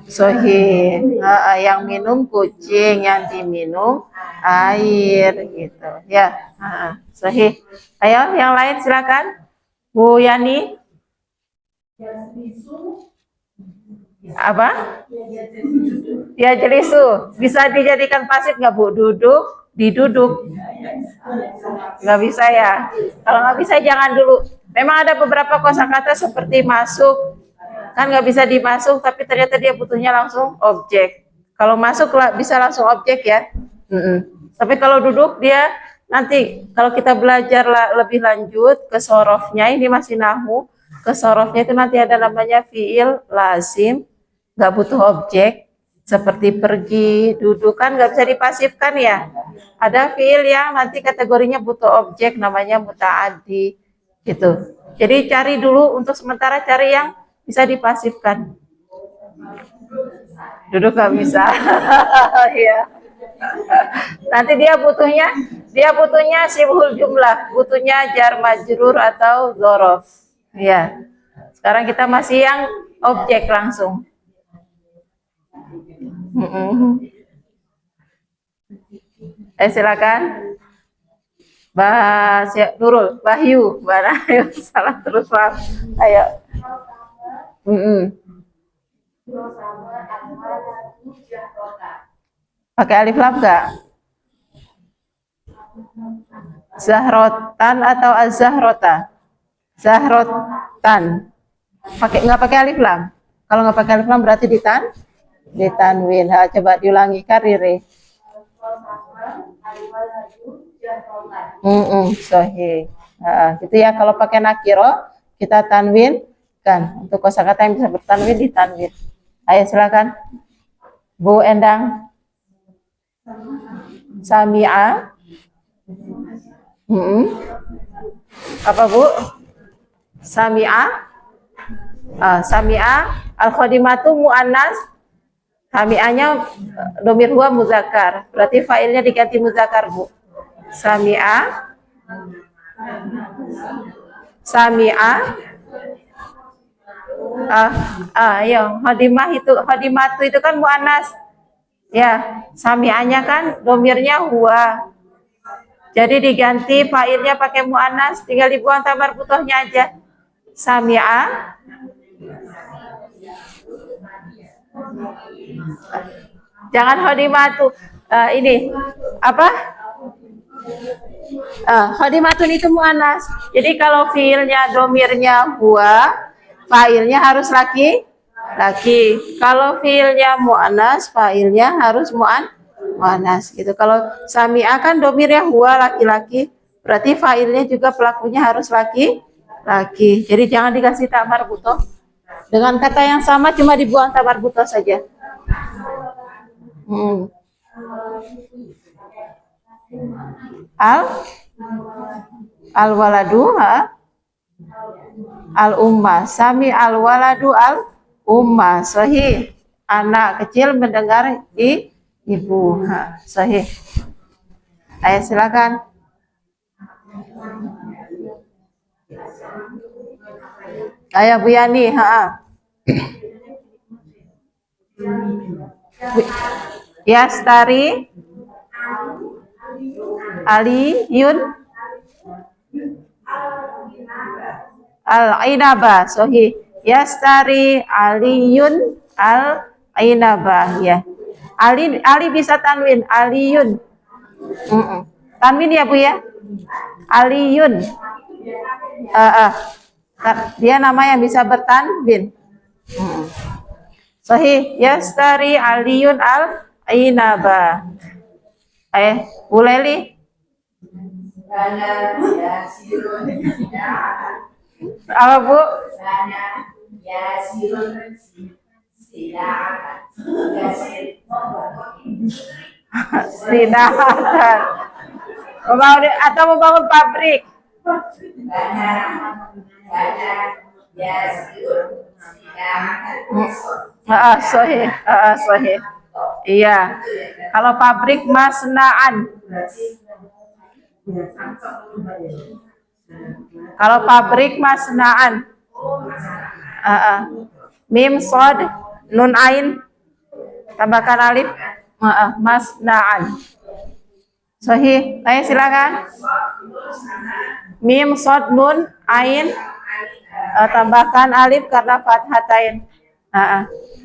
S1: Sohih. Yang minum kucing, yang diminum air gitu. Ya, sohih. Ayo yang lain silakan. Bu Yani. Apa? Ya jelisu. Bisa dijadikan pasif nggak Bu? Duduk, diduduk. Nggak bisa ya. Kalau nggak bisa jangan dulu. Memang ada beberapa kosakata seperti masuk, kan nggak bisa dimasuk, tapi ternyata dia butuhnya langsung objek. Kalau masuk bisa langsung objek ya. Tapi kalau duduk dia nanti kalau kita belajar lebih lanjut ke sorofnya, ini masih nahu. Ke sorofnya itu nanti ada namanya fiil lazim, nggak butuh objek, seperti pergi, duduk, kan nggak bisa dipasifkan ya. Ada fiil yang nanti kategorinya butuh objek, namanya muta'addi gitu. Jadi cari dulu untuk sementara, cari yang bisa dipasifkan. Duduk nggak bisa. Ya. Nanti dia butuhnya sibhul jumlah, butuhnya jar majrur atau dzorof. Ya. Sekarang kita masih yang objek langsung. Silakan. Nurul, Wahyu, Barayu, salah terus Pak. Ayo. Pakai alif lam nggak? Zahrotan atau az-zahrota? Zahrotan. Nggak pakai alif lam? Kalau nggak pakai alif lam berarti ditanwin. Coba diulangi karire. Sahih. Gitu ya. Kalau pakai nakiro kita tanwin kan. Untuk kosakata yang bisa bertanwin ditanwin. Ayo silakan. Bu Endang. Sami'a. Apa Bu? Sami'a. Sami'a al-khodimatu mu'annas. Sami'anya domir huwa muzakkar. Berarti failnya diganti muzakkar Bu. Sami'a. Sami'a. Khodimatu itu kan mu'annas. Ya, sami'anya kan domirnya huwa. Jadi diganti failnya pakai mu'annas, tinggal dibuang tamar butohnya aja. Sami'a Jangan hodimatu. Ini apa? Hodimatun itu muannas. Jadi kalau fiilnya domirnya huwa, fa'ilnya harus laki. Kalau fiilnya muannas, fa'ilnya harus muannas gitu. Kalau sami'a kan domirnya huwa laki-laki, berarti fa'ilnya juga pelakunya harus laki. Jadi jangan dikasih tak marbutoh. Dengan kata yang sama cuma dibuang tak marbutoh saja. Al waladu al umma, sami al waladu al umma. Sahih, anak kecil mendengar ibu. Sahih. Ayo silakan. Ayo Bu Yani. Yastari Aliyun al-ainaba. Sahih. Yastari Aliyun al-ainaba. Ya. Ali bisa tanwin. Aliyun. Tanwin ya Bu ya. Aliyun. Dia nama yang bisa bertanwin. Sahih. Yastari Aliyun al-ainaba. Bu Leli. Apa Bu? Sidatan. Atau membangun pabrik. Sahih. Iya. Kalau pabrik masnaan. Kalau pabrik masnaan. Mim sod nun ain tambahkan alif. Masnaan. Sahih. Ayo silakan. Mim sod nun ain tambahkan alif karena fathatain.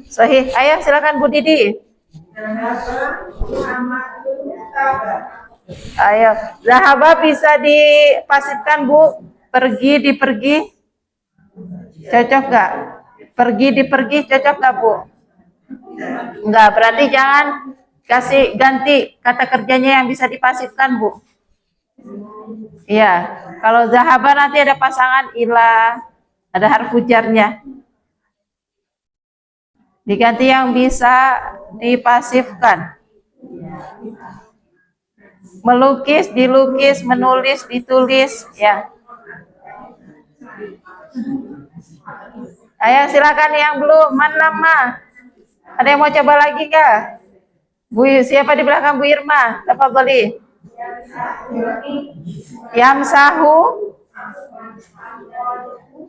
S1: Sahih. Ayo silakan Bu Didi. Ayo, zahaba bisa dipasifkan Bu. Pergi dipergi. Cocok nggak? Pergi dipergi cocok nggak Bu? Enggak, berarti jangan kasih ganti kata kerjanya yang bisa dipasifkan Bu. Iya, kalau zahaba nanti ada pasangan ila, ada harfu jarnya. Diganti yang bisa dipasifkan. Melukis, dilukis, menulis, ditulis, ya. Ayo silakan yang belum. Man lama. Ada yang mau coba lagi nggak? Bu, siapa di belakang Bu Irma? Tafadhali. Yamsahu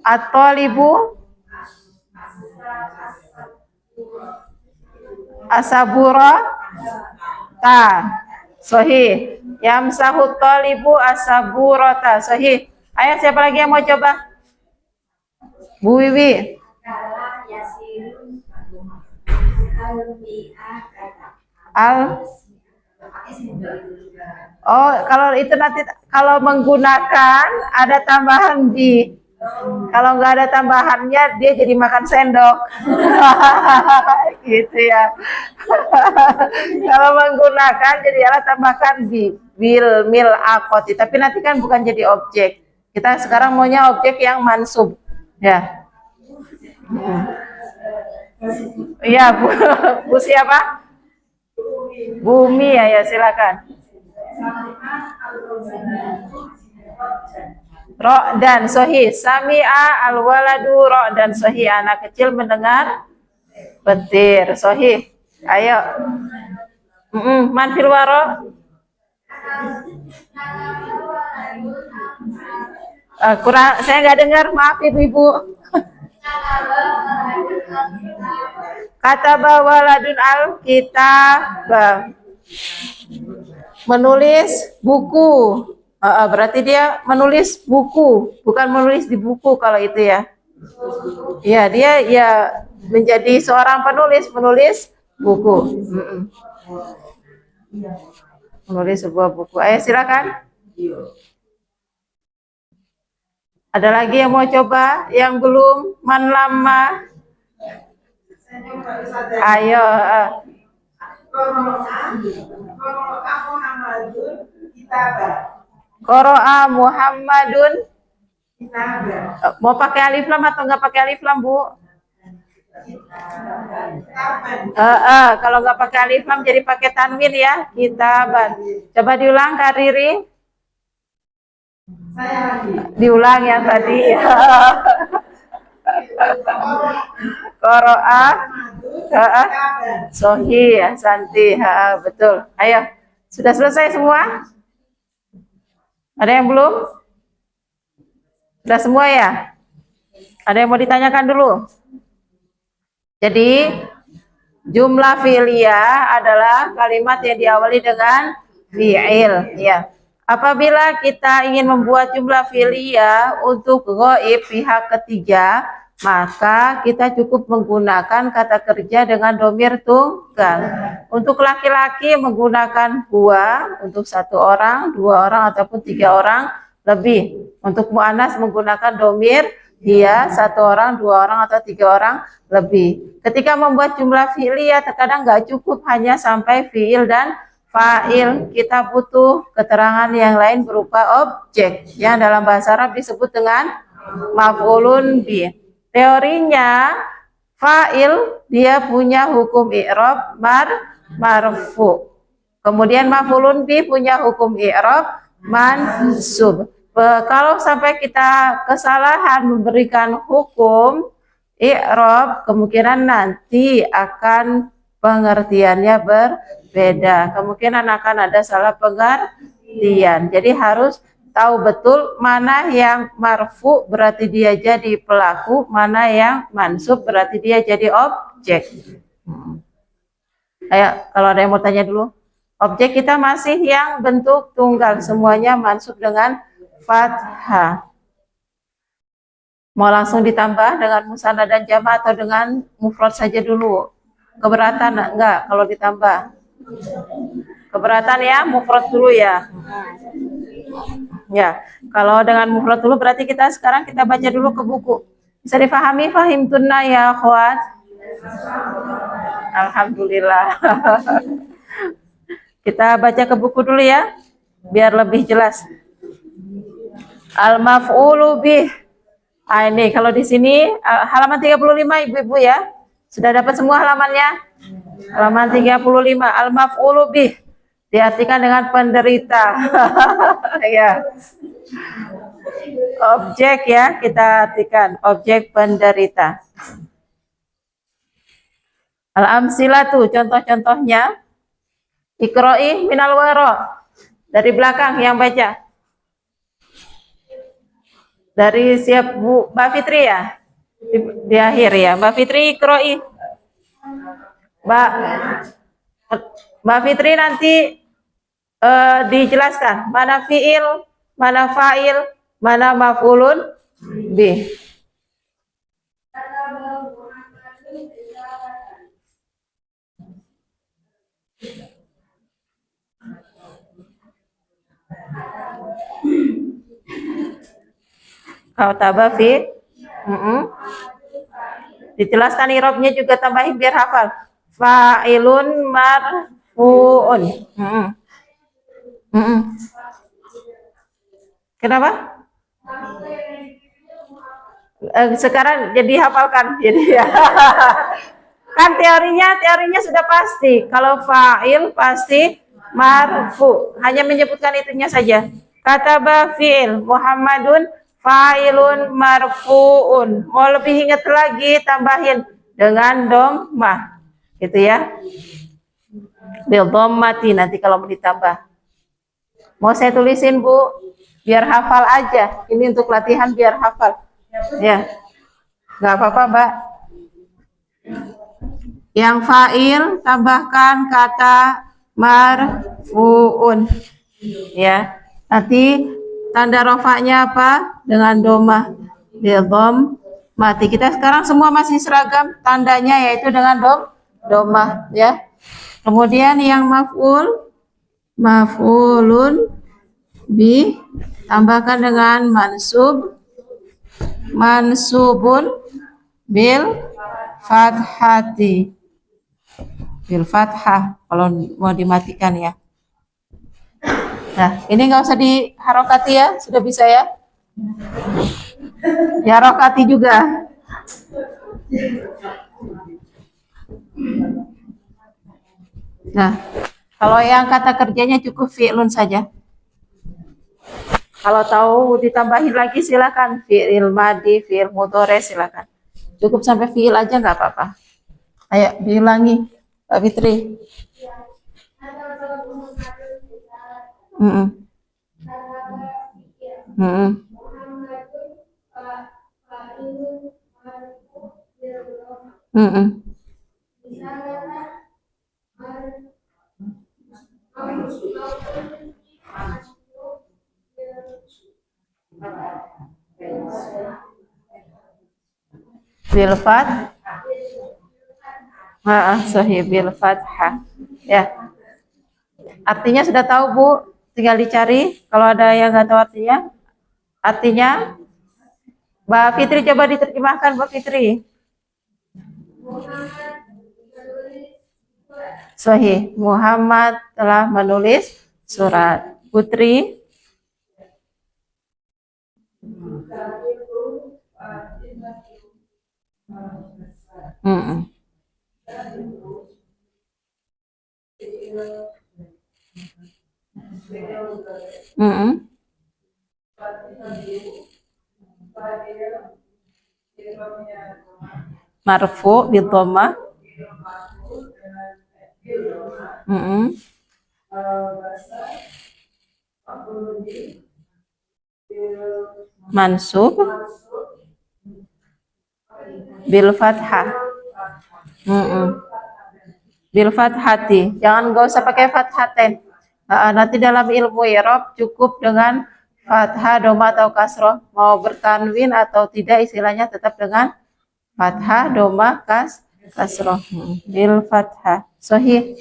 S1: at-talibu asabura ta. Sahih. Yamsahu talibu asaburata. Sahih. Ayo siapa lagi yang mau coba? Bu Wiwi. Kalau itu nanti kalau menggunakan ada tambahan di. Kalau nggak ada tambahannya dia jadi makan sendok. Gitu ya. Kalau menggunakan jadi tambahkan bi bil mil akoti. Tapi nanti kan bukan jadi objek. Kita sekarang maunya objek yang mansub. Ya. Iya, Bu siapa? Bumi ya silakan. Ro dan sohi. Sami'a al waladu ro dan sohi. Anak kecil mendengar petir. Sohi. Ayo. Man fil waro. Kurang, saya nggak dengar. Maaf ibu-ibu. Kata waladun al kitab. Menulis buku. Berarti dia menulis buku, bukan menulis di buku kalau itu ya. Ya, dia ya menjadi seorang menulis buku. Menulis sebuah buku. Ayo silakan. Ada lagi yang mau coba? Yang belum? Man lama? Ayo. Qara'a Muhammadun. Mau pakai alif lam atau nggak pakai alif lam, Bu? Kalau nggak pakai alif lam jadi pakai tanwin ya, kitaban. Coba diulang, Kak Riri. Diulang yang tadi. Qara'a. Sohi ya, Santi. Betul. Ayo, sudah selesai semua? Ada yang belum? Sudah semua ya? Ada yang mau ditanyakan dulu? Jadi jumlah fi'liyah adalah kalimat yang diawali dengan fi'il, ya. Apabila kita ingin membuat jumlah fi'liyah untuk ghaib pihak ketiga, maka kita cukup menggunakan kata kerja dengan domir tunggal. Untuk laki-laki menggunakan huwa, untuk 1 orang, 2 orang ataupun 3 orang lebih. Untuk mu'annas menggunakan domir dia 1 orang, 2 orang atau 3 orang lebih. Ketika membuat jumlah fi'liyah terkadang nggak cukup hanya sampai fi'il dan fa'il. Kita butuh keterangan yang lain berupa objek yang dalam bahasa Arab disebut dengan maf'ulun bih. Teorinya fa'il dia punya hukum i'rab marfu. Kemudian maf'ulun bih punya hukum i'rab mansub. Kalau sampai kita kesalahan memberikan hukum i'rab, kemungkinan nanti akan pengertiannya berbeda. Kemungkinan akan ada salah pengertian. Jadi harus tahu betul mana yang marfu berarti dia jadi pelaku, mana yang mansub berarti dia jadi objek. Ayo, kalau ada yang mau tanya dulu. Objek kita masih yang bentuk tunggal, semuanya mansub dengan fathah. Mau langsung ditambah dengan musanna dan jama' atau dengan mufrad saja dulu? Keberatan enggak kalau ditambah? Keberatan ya, mufrad dulu ya. Ya, kalau dengan mufrad dulu berarti sekarang kita baca dulu ke buku. Bisa difahami? Fahimtunna ya akhwat? Alhamdulillah. Kita baca ke buku dulu ya, biar lebih jelas. Al-maf'ulu bih. Ini kalau di sini halaman 35 ibu-ibu ya. Sudah dapat semua halamannya? Halaman 35. Al-maf'ulu bih diartikan dengan penderita. Ya. Objek ya, kita artikan objek penderita. Al-amsilatu, contoh-contohnya. Iqra'i minal wara. Dari belakang yang baca. Dari siap Bu Mbak Fitri ya? Di akhir ya. Mbak Fitri iqra'i. Mbak Fitri nanti dijelaskan mana fi'il, mana fa'il, mana maf'ulun bih. Kataba fi. Dijelaskan i'rabnya juga, tambahin biar hafal. Fa'ilun marfu'un. Kenapa? Sekarang jadi hafalkan. Jadi ya. Kan teorinya sudah pasti. Kalau fa'il pasti marfu. Hanya menyebutkan itunya saja. Kataba fi'il Muhammadun fa'ilun marfu'un. Mau lebih ingat lagi, tambahin dengan dhammah. Gitu ya. Bil dhammati nanti kalau mau ditambah. Mau saya tulisin, Bu? Biar hafal aja. Ini untuk latihan biar hafal. Ya. Enggak apa-apa, Mbak. Yang fa'il tambahkan kata marfu'un. Ya. Nanti tanda rofaknya apa? Dengan dhammah. Bil mati. Kita sekarang semua masih seragam, tandanya yaitu dengan domah ya. Kemudian yang maf'ulun bi tambahkan dengan mansubun bil fathati. Bil fathah kalau mau dimatikan ya. Nah, ini nggak usah diharokati ya, sudah bisa ya. Diharokati juga. Nah, kalau yang kata kerjanya cukup fi'lun saja. Kalau tahu ditambahin lagi silakan fi'il madi, fi'il mudhari silakan. Cukup sampai fi'il aja nggak apa-apa. Ayo diulangi, Mbak Fitri. Mm-mm. Mm-mm. Mm-mm. Bil sahih bil fathah. Ya. Artinya sudah tahu Bu, tinggal dicari. Kalau ada yang nggak tahu artinya, Mbak Fitri coba diterjemahkan Mbak Fitri. Sahih, Muhammad telah menulis surat. Putri. Mm-mm. Mm-mm. Marfu bil dhammah. Mm-mm. Mansub bil fathah. Mm-mm. Bil fathati. Jangan nggak usah pakai fathaten. Nanti dalam ilmu i'rab cukup dengan fathah, doma atau kasroh. Mau bertanwin atau tidak istilahnya tetap dengan fathah, doma, kasroh. Bil fathah. Sahih.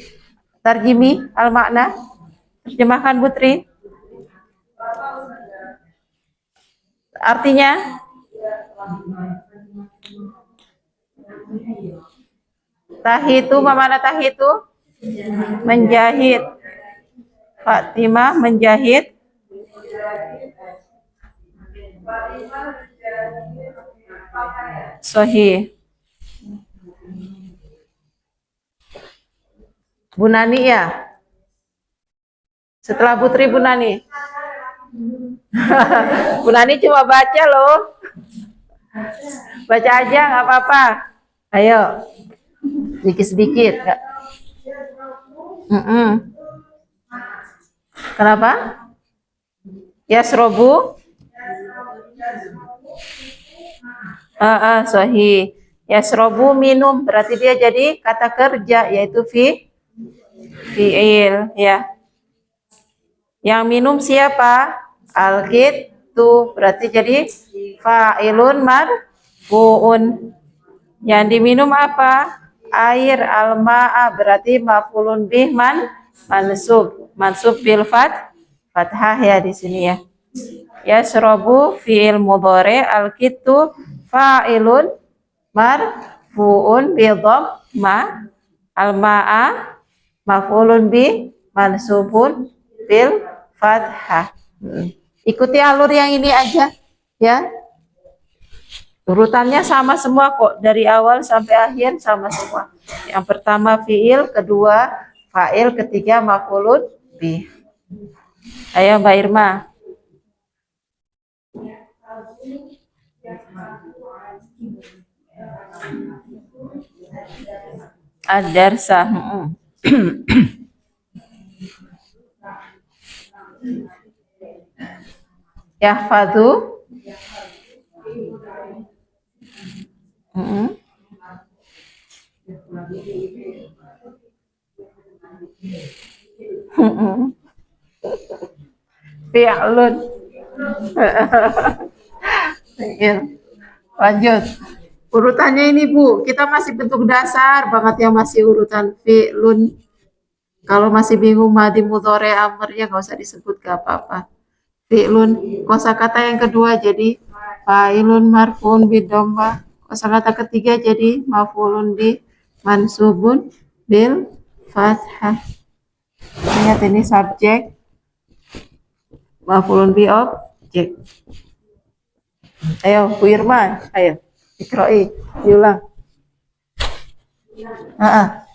S1: Tarjimi al makna. Terjemahkan Putri. Artinya tahitu, mana tahitu? Menjahit. Fatimah menjahit. Sahih. Bu Nani ya? Setelah Putri Bu Nani. Bu Nani cuma baca loh. Baca aja nggak apa-apa. Ayo. Sedikit-sedikit. Kenapa? Yasrobu. Sahih. Yasrobu minum. Berarti dia jadi kata kerja yaitu fi'il ya. Yang minum siapa? Al-gitu. Berarti jadi fa'ilun marfu'un. Yang diminum apa? Air al-ma'a. Berarti maf'ulun bih mansub. Mansub bil fathah ya di sini ya. Yasrobu fi'il mudhari, al-gitu fa'ilun marfu'un bil dhamma, al-ma'a maf'ulun bih mansubun bil fathah. Ikuti alur yang ini aja ya. Urutannya sama semua kok, dari awal sampai akhir sama semua. Yang pertama fi'il, kedua fa'il, ketiga maf'ulun bih. Ayo Mbak Irma. Ad-darsa. Yahfadzu. Fi'lun. Lanjut. Urutannya ini Bu, kita masih bentuk dasar banget yang masih urutan fi'lun. Kalau masih bingung madi mudhari amarnya nggak usah disebut gak apa-apa. Fi'lun kosakata yang kedua jadi fa'ilun marfuun bidhamma. Kosakata ketiga jadi maf'ulun bi mansubun bil fathah. Ingat ini subjek, maf'ulun bi objek. Ayo Bu Irma, ayo ikroi, diulang. Ah,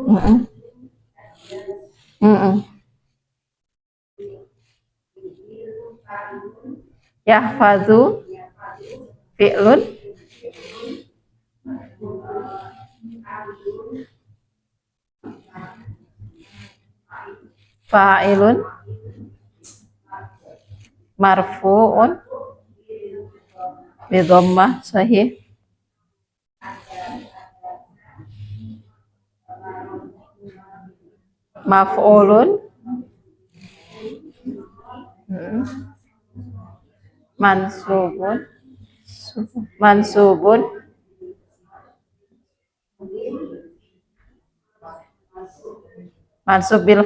S1: mm -mm. Yahfazu fi'lun fa'ilun marfu'un bi dhammah sahih. Maf'ulun mansubun mansubun mansub bil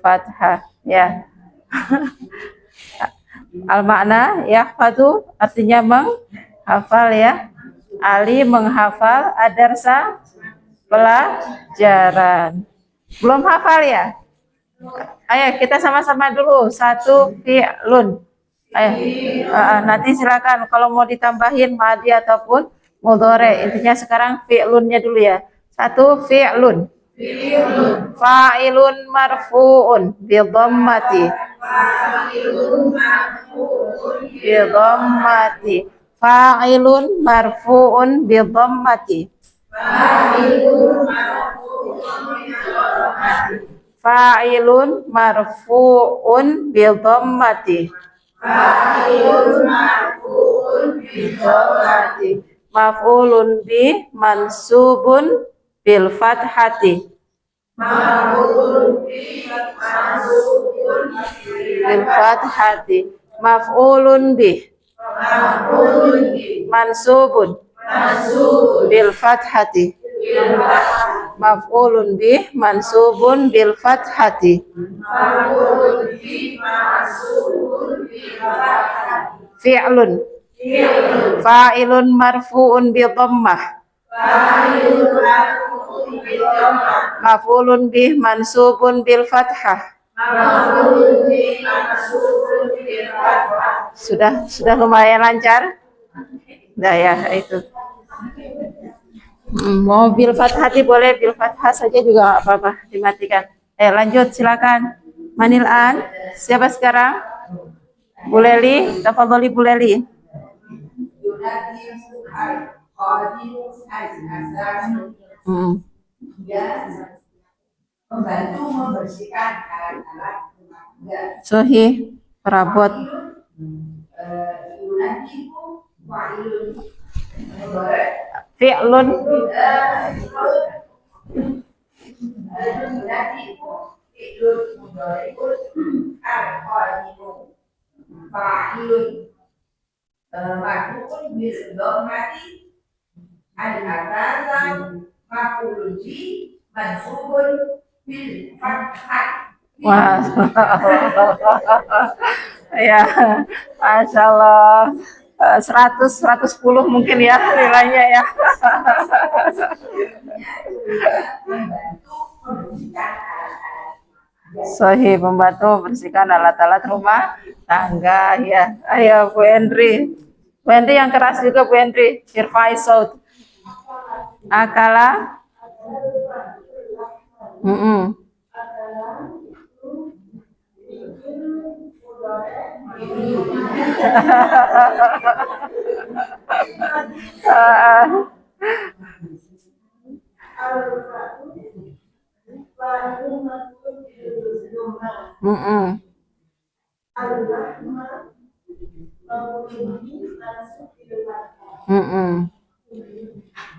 S1: fathah ya. Al makna yahfadu artinya menghafal ya. Ali menghafal, adarsa pelajaran. Belum hafal ya? Ayo kita sama-sama dulu. Satu fi'lun. Ayo. Nanti silakan kalau mau ditambahin madi ataupun mudhari. Intinya sekarang fi'lunnya dulu ya. Satu fi'lun. Fa'ilun marfu'un bi dhammati. Bi dhammati. Fa'ilun marfu'un bi dhammati. Fa'ilun marfu'un bi dhammati. Maf'ulun bi mansubun bil fathati. Bil fathati. Maf'ulun bi mansubun bil fathati. Maf'ulun bi mansubun bil fathati. Fi'lun fa'ilun marfu'un bi dhammah. Maf'ulun bih mansubun bil fathah. Sudah lumayan lancar. Nah ya itu. Mau bil fathati boleh, bil fathah saja juga nggak apa-apa, dimatikan. Lanjut silakan. Manilan, siapa sekarang? Bu Leli, tafadholi Bu Leli. Membantu membersihkan alat-alat rumah tangga. Sohi, perabot. Fi'lun wah, ya, Masya Allah, 110 mungkin ya nilainya ya. Sohi membantu membersihkan alat-alat rumah tangga ya. Ayo Bu Hendri. Bu Hendri yang keras juga Bu Hendri. Irfai saut. Akala.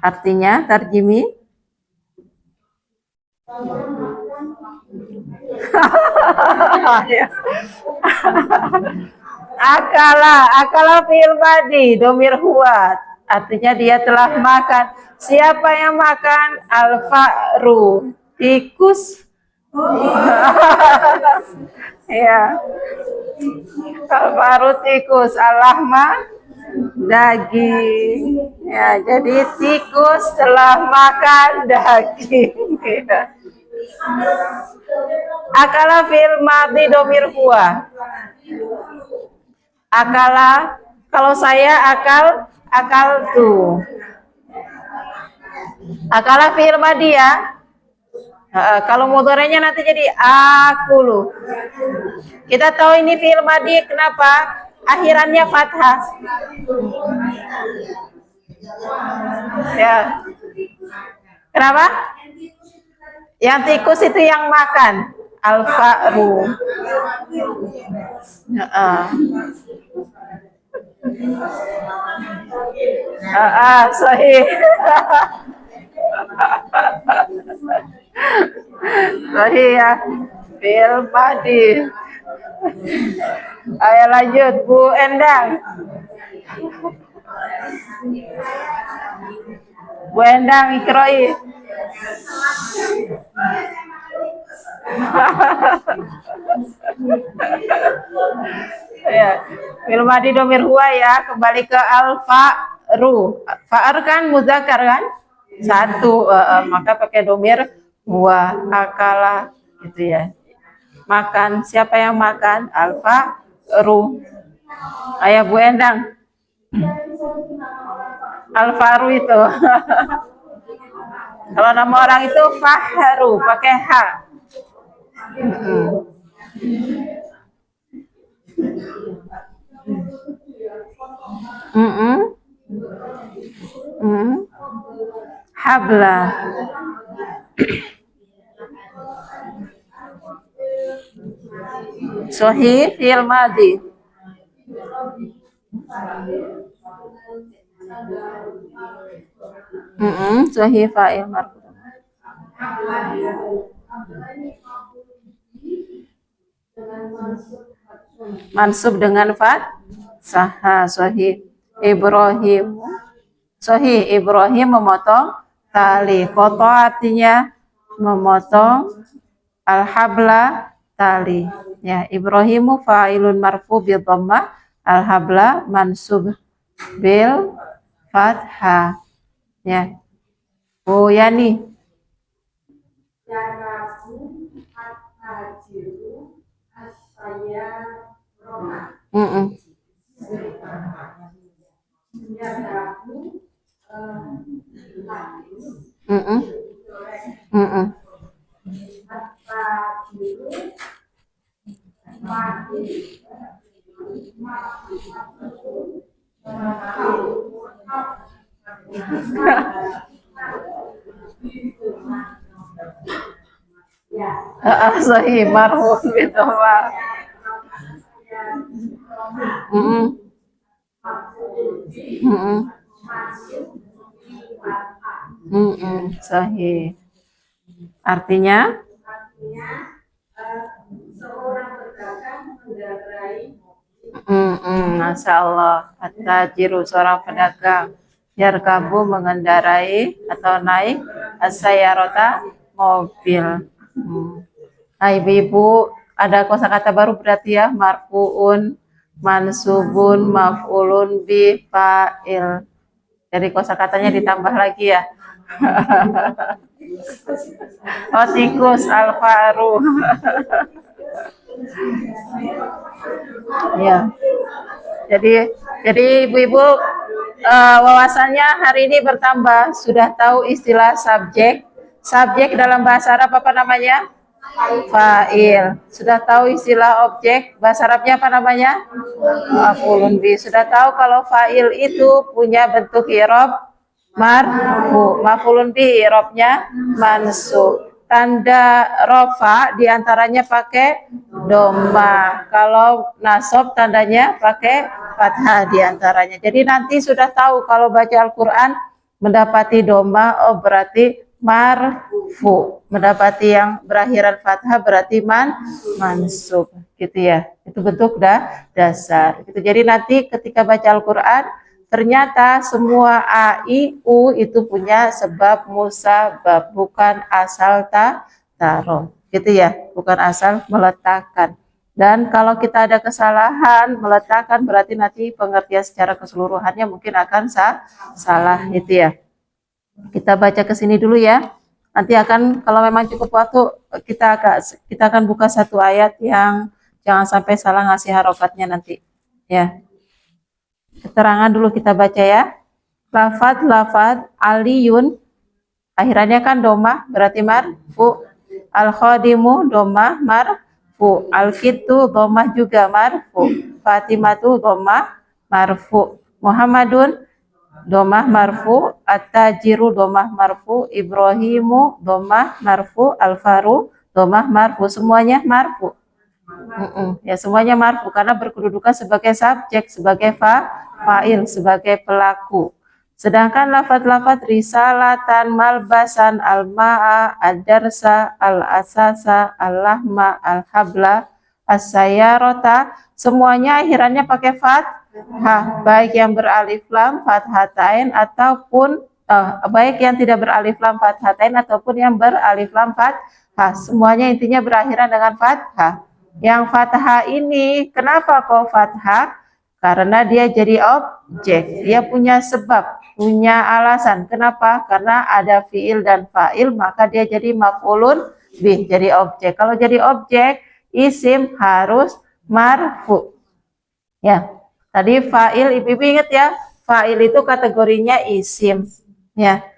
S1: Artinya tarjimi Akala fi'il madi, domir huwa. Artinya dia telah makan. Siapa yang makan? Al-fa'ru, tikus. Ya, al-fa'ru tikus, al-lahma daging. Ya, jadi tikus telah makan daging. Ya. Akala fi'il madi domir huwa. Akala, kalau saya akal tuh. Akala fi'il madi ya. Kalau mudhari'nya nanti jadi akulu. Kita tahu ini fi'il madi kenapa? Akhirannya fathah. Ya. Kenapa? Yang tikus itu yang makan. Al-fa'ru. Sahih. Sahih ya. Fi'il madi. Ayo lanjut Bu Endang. Bu Endang ikroi. Ya, fi'il madi domir huwa ya, kembali ke al-fa'ru. Fa'ar kan muzakkar kan? Satu, maka pakai domir huwa, akala gitu ya. Makan, siapa yang makan? Al-fa'ru. Ayo Bu Endang. Al-fa'ru itu. Kalau nama orang itu Fahru, pakai H. Habla. Sahih fi'il madi. Sahih fa'il marfu. Mansub dengan fathah. Sahih Ibrahim. Sahih Ibrahim memotong tali. Koto artinya memotong, al-habla tali. Ya, Ibrahimu fa'ilun marfu bil dhammah, al-habla mansub bil fathah. Ya. Bu Yani. Sahih marfu gitu Pak. Sahih. Artinya seorang pedagang mengendarai. Masya Allah. At-tajiru, seorang pedagang, yarkabu mengendarai atau naik as-sayyarata, mobil. Nah, ibu-ibu ada kosakata baru berarti ya, marfuun, mansubun, maf'ulun bi, fa'il. Jadi kosakatanya ditambah lagi ya. Oh, tikus, al-faru. Ya. Jadi ibu-ibu wawasannya hari ini bertambah, sudah tahu istilah subjek. Subjek dalam bahasa Arab apa namanya? Fa'il. Sudah tahu istilah objek, bahasa Arabnya apa namanya? Maf'ulun bi. Sudah tahu kalau fa'il itu punya bentuk i'rab marfu. Maf'ulun bi i'rabnya mansub. Tanda rofa diantaranya pakai doma. Kalau nasab tandanya pakai fathah diantaranya. Jadi nanti sudah tahu kalau baca Al-Quran mendapati doma, oh berarti marfu. Mendapati yang berakhiran fathah berarti mansub gitu ya. Itu bentuk dasar. Gitu. Jadi nanti ketika baca Al-Qur'an ternyata semua a, i, u itu punya sebab musabab, bukan asal taruh. Gitu ya, bukan asal meletakkan. Dan kalau kita ada kesalahan meletakkan berarti nanti pengertian secara keseluruhannya mungkin akan salah gitu ya. Kita baca ke sini dulu ya. Nanti akan kalau memang cukup waktu kita akan buka satu ayat yang jangan sampai salah ngasih harokatnya nanti. Ya. Keterangan dulu kita baca ya. Lafad aliyun akhirannya kan domah berarti marfu. Al khadimu domah marfu. Al kitu domah juga marfu. Fatimatu domah marfu. Muhammadun domah marfu, at-tajiru domah marfu, Ibrahimu domah marfu, al-faru domah marfu, semuanya marfu. Ya semuanya marfu karena berkedudukan sebagai subjek, sebagai fa'il, sebagai pelaku. Sedangkan lafaz-lafaz risalatan, malbasan, al-ma'a, ad-darsa, al-asasa, al-lahma, al-habla, as-sayyarata, semuanya akhirannya pakai baik yang beralif lam fathatain ataupun baik yang tidak beralif lam fathatain ataupun yang beralif lam fathah. Semuanya intinya berakhiran dengan fathah. Yang fathah ini kenapa kok fathah? Karena dia jadi objek, dia punya sebab, punya alasan. Kenapa? Karena ada fiil dan fa'il, maka dia jadi maf'ulun bih, jadi objek. Kalau jadi objek, isim harus marfu. Ya, tadi fa'il, ibu-ibu ingat ya, fa'il itu kategorinya isim. Ya,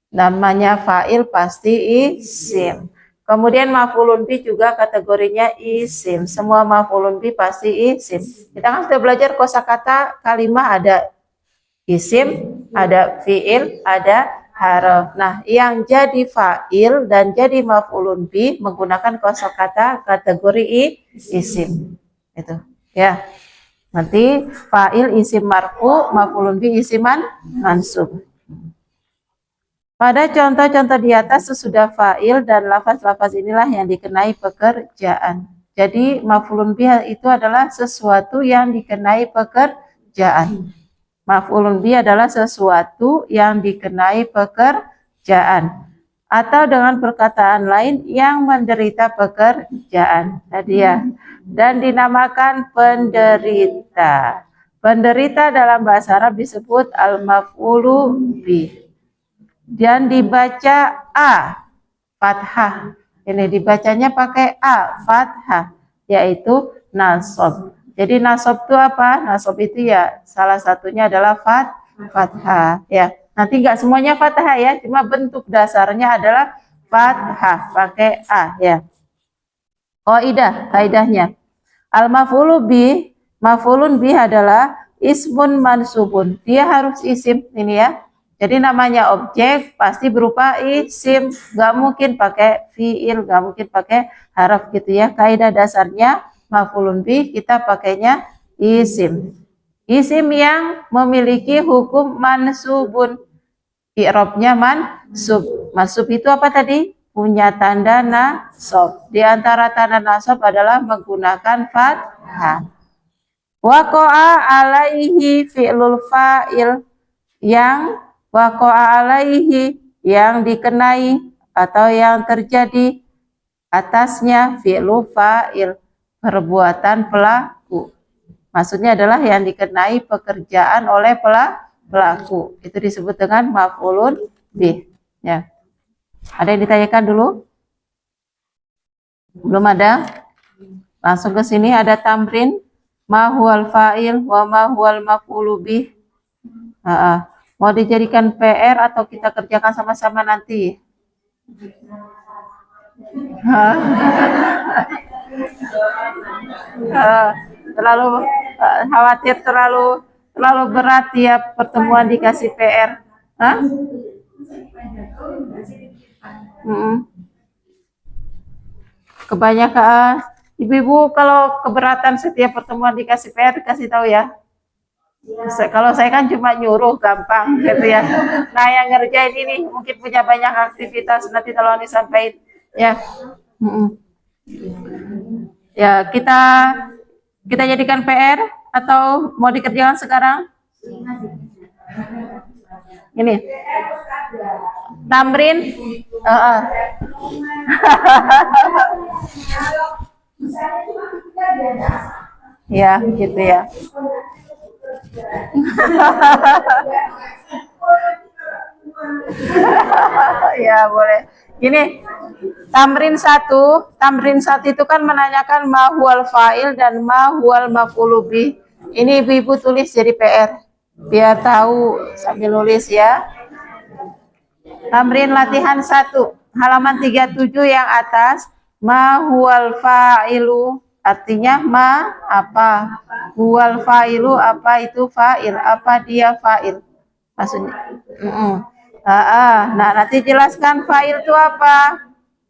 S1: namanya fa'il pasti isim. Kemudian maf'ulun bih juga kategorinya isim. Semua maf'ulun bih pasti isim. Kita kan sudah belajar kosakata kalimat ada isim, ada fi'il, ada harf. Nah, yang jadi fa'il dan jadi maf'ulun bih menggunakan kosakata kategori isim. Itu. Ya. Nanti fa'il isim marfu, maf'ulun bih isiman mansub. Pada contoh-contoh di atas sesudah fa'il dan lafaz-lafaz inilah yang dikenai pekerjaan. Jadi maf'ulun bih itu adalah sesuatu yang dikenai pekerjaan. Maf'ulun bih adalah sesuatu yang dikenai pekerjaan. Atau dengan perkataan lain yang menderita pekerjaan. Tadi ya. Dan dinamakan penderita. Penderita dalam bahasa Arab disebut al-maf'ulu bih. Dan dibaca A fathah. Ini dibacanya pakai A fathah, yaitu nasab. Jadi nasab itu apa? Nasab itu ya salah satunya adalah fathah. Ya, nanti enggak semuanya fathah ya, cuma bentuk dasarnya adalah fathah pakai A ya. Kaidahnya. Al-maf'ulu bih, maf'ulun bih adalah ismun mansubun. Dia harus isim ini ya. Jadi namanya objek pasti berupa isim, nggak mungkin pakai fiil, nggak mungkin pakai haraf gitu ya. Kaidah dasarnya maf'ulun bih kita pakainya isim. Isim yang memiliki hukum mansubun. I'rabnya mansub. Mansub itu apa tadi? Punya tanda nasab. Di antara tanda nasab adalah menggunakan fathah. Waqa'a alaihi fi'lul fa'il yang waqa'a alaihi yang dikenai atau yang terjadi atasnya fi'lu fa'il perbuatan pelaku. Maksudnya adalah yang dikenai pekerjaan oleh pelaku. Itu disebut dengan maf'ulun bih. Ya. Ada yang ditanyakan dulu? Belum ada? Langsung ke sini ada tamrin ma huwal fa'il wa ma huwal maf'ulu bih. Mau dijadikan PR atau kita kerjakan sama-sama nanti? Terlalu khawatir terlalu berat ya pertemuan dikasih PR. Kebanyakan ibu-ibu kalau keberatan setiap pertemuan dikasih PR kasih tahu ya. Kalau saya kan cuma nyuruh gampang gitu ya. Nah yang ngerjain ini mungkin punya banyak aktivitas nanti tolong disampaikan ya. Mm-mm. Ya kita jadikan PR atau mau dikerjakan sekarang? Ini tamrin. Ya gitu ya. Ya boleh. Gini, tamrin satu itu kan menanyakan mahwal fa'il dan mahwal maf'ulu bih. Ini ibu-ibu tulis jadi PR biar tahu sambil nulis ya. Tamrin latihan 1 halaman 37 yang atas, mahwal fa'ilu artinya ma apa, huwal fa'ilu apa itu fa'il, apa dia fa'il maksudnya. Nah nanti jelaskan fa'il itu apa.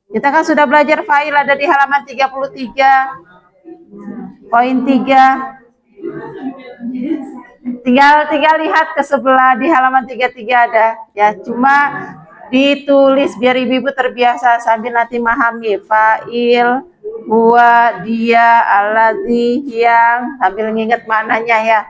S1: Kita kan sudah belajar fa'il ada di halaman 33 poin 3. Tinggal lihat ke sebelah di halaman 33 ada ya, cuma ditulis biar ibu-ibu terbiasa sambil nanti memahami fa'il, huwa, dia, allazi, yang, sambil nginget maknanya ya.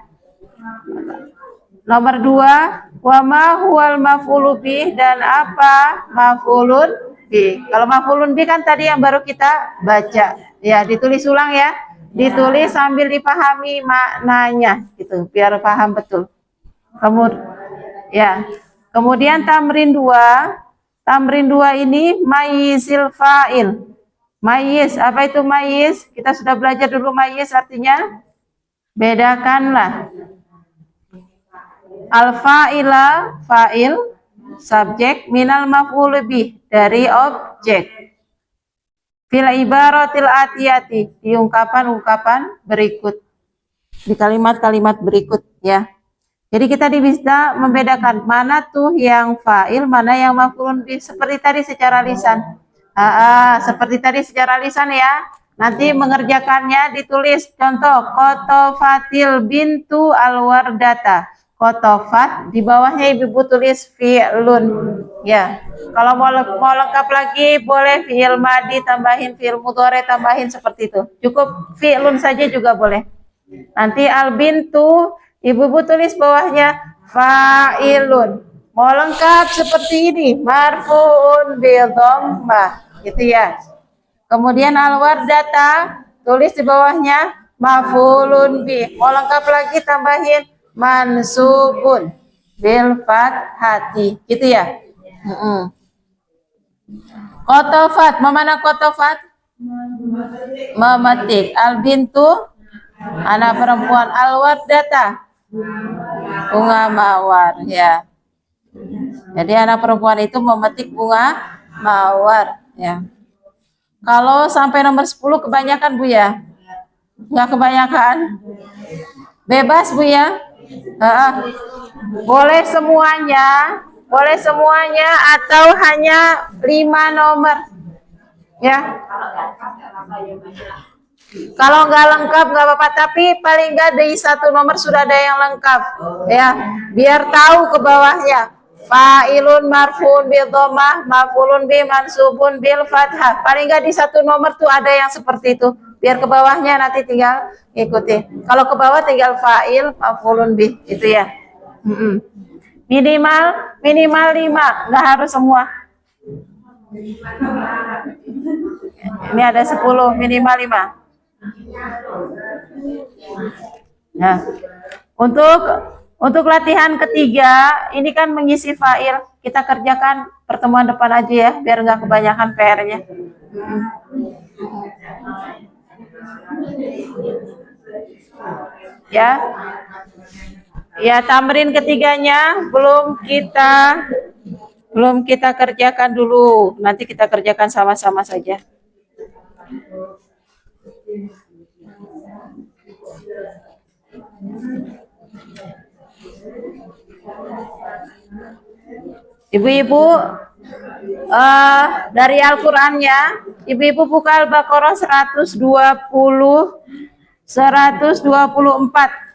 S1: Nomor 2, wa ma huwal maf'ulu bih dan apa maf'ulun bih. Kalau maf'ulun bih kan tadi yang baru kita baca. Ya, ditulis ulang ya. Ditulis sambil dipahami maknanya gitu, biar paham betul. Kemudian tamrin 2 ini mayizil fa'il. Mayiz, apa itu mayiz? Kita sudah belajar dulu mayiz artinya bedakanlah. Al-fa'ila, fa'il, subjek, minal maf'ul bih, dari objek. Fil ibaratil atiyati, di ungkapan-ungkapan berikut. Di kalimat-kalimat berikut ya. Jadi kita bisa membedakan mana tuh yang fa'il, mana yang maf'ulun bih. Seperti tadi secara lisan. Seperti tadi secara lisan ya. Nanti mengerjakannya ditulis contoh qotofatil bintu alwardata. Qotofat, di bawahnya ibu tulis fi'lun ya. Kalau mau lengkap lagi boleh fi'il madi tambahin fi'il mudhari tambahin seperti itu. Cukup fi'lun saja juga boleh. Nanti al bintu ibu tulis bawahnya fa'ilun. Mau lengkap seperti ini marfu'un bi dhammah gitu ya. Kemudian al wardata tulis di bawahnya maf'ulun bi. Mau lengkap lagi tambahin mansubun bil fathati gitu ya. Qotofat, mana qotofat? Memetik. Al bintu anak perempuan, al wardata bunga mawar ya. Jadi anak perempuan itu memetik bunga mawar ya. Kalau sampai nomor 10 kebanyakan Bu ya? Enggak kebanyakan? Bebas Bu ya? Boleh semuanya atau hanya 5 nomor ya. Kalau nggak lengkap nggak apa-apa, tapi paling nggak di 1 nomor sudah ada yang lengkap ya, biar tahu ke bawahnya fa'ilun marfu'un bil dhammah maf'ulun bi mansubun bil fathah. Paling nggak di 1 nomor tuh ada yang seperti itu, biar ke bawahnya nanti tinggal ikuti. Kalau ke bawah tinggal fa'il maf'ulun bi itu ya. Minimal 5, nggak harus semua. Ini ada 10, minimal 5. Nah, untuk latihan ketiga ini kan mengisi fa'il, kita kerjakan pertemuan depan aja ya, biar nggak kebanyakan PR-nya. Ya, tamrin ketiganya belum kita kerjakan dulu. Nanti kita kerjakan sama-sama saja. Ibu-ibu dari Al-Qur'annya, ibu-ibu buka Al-Baqarah 124.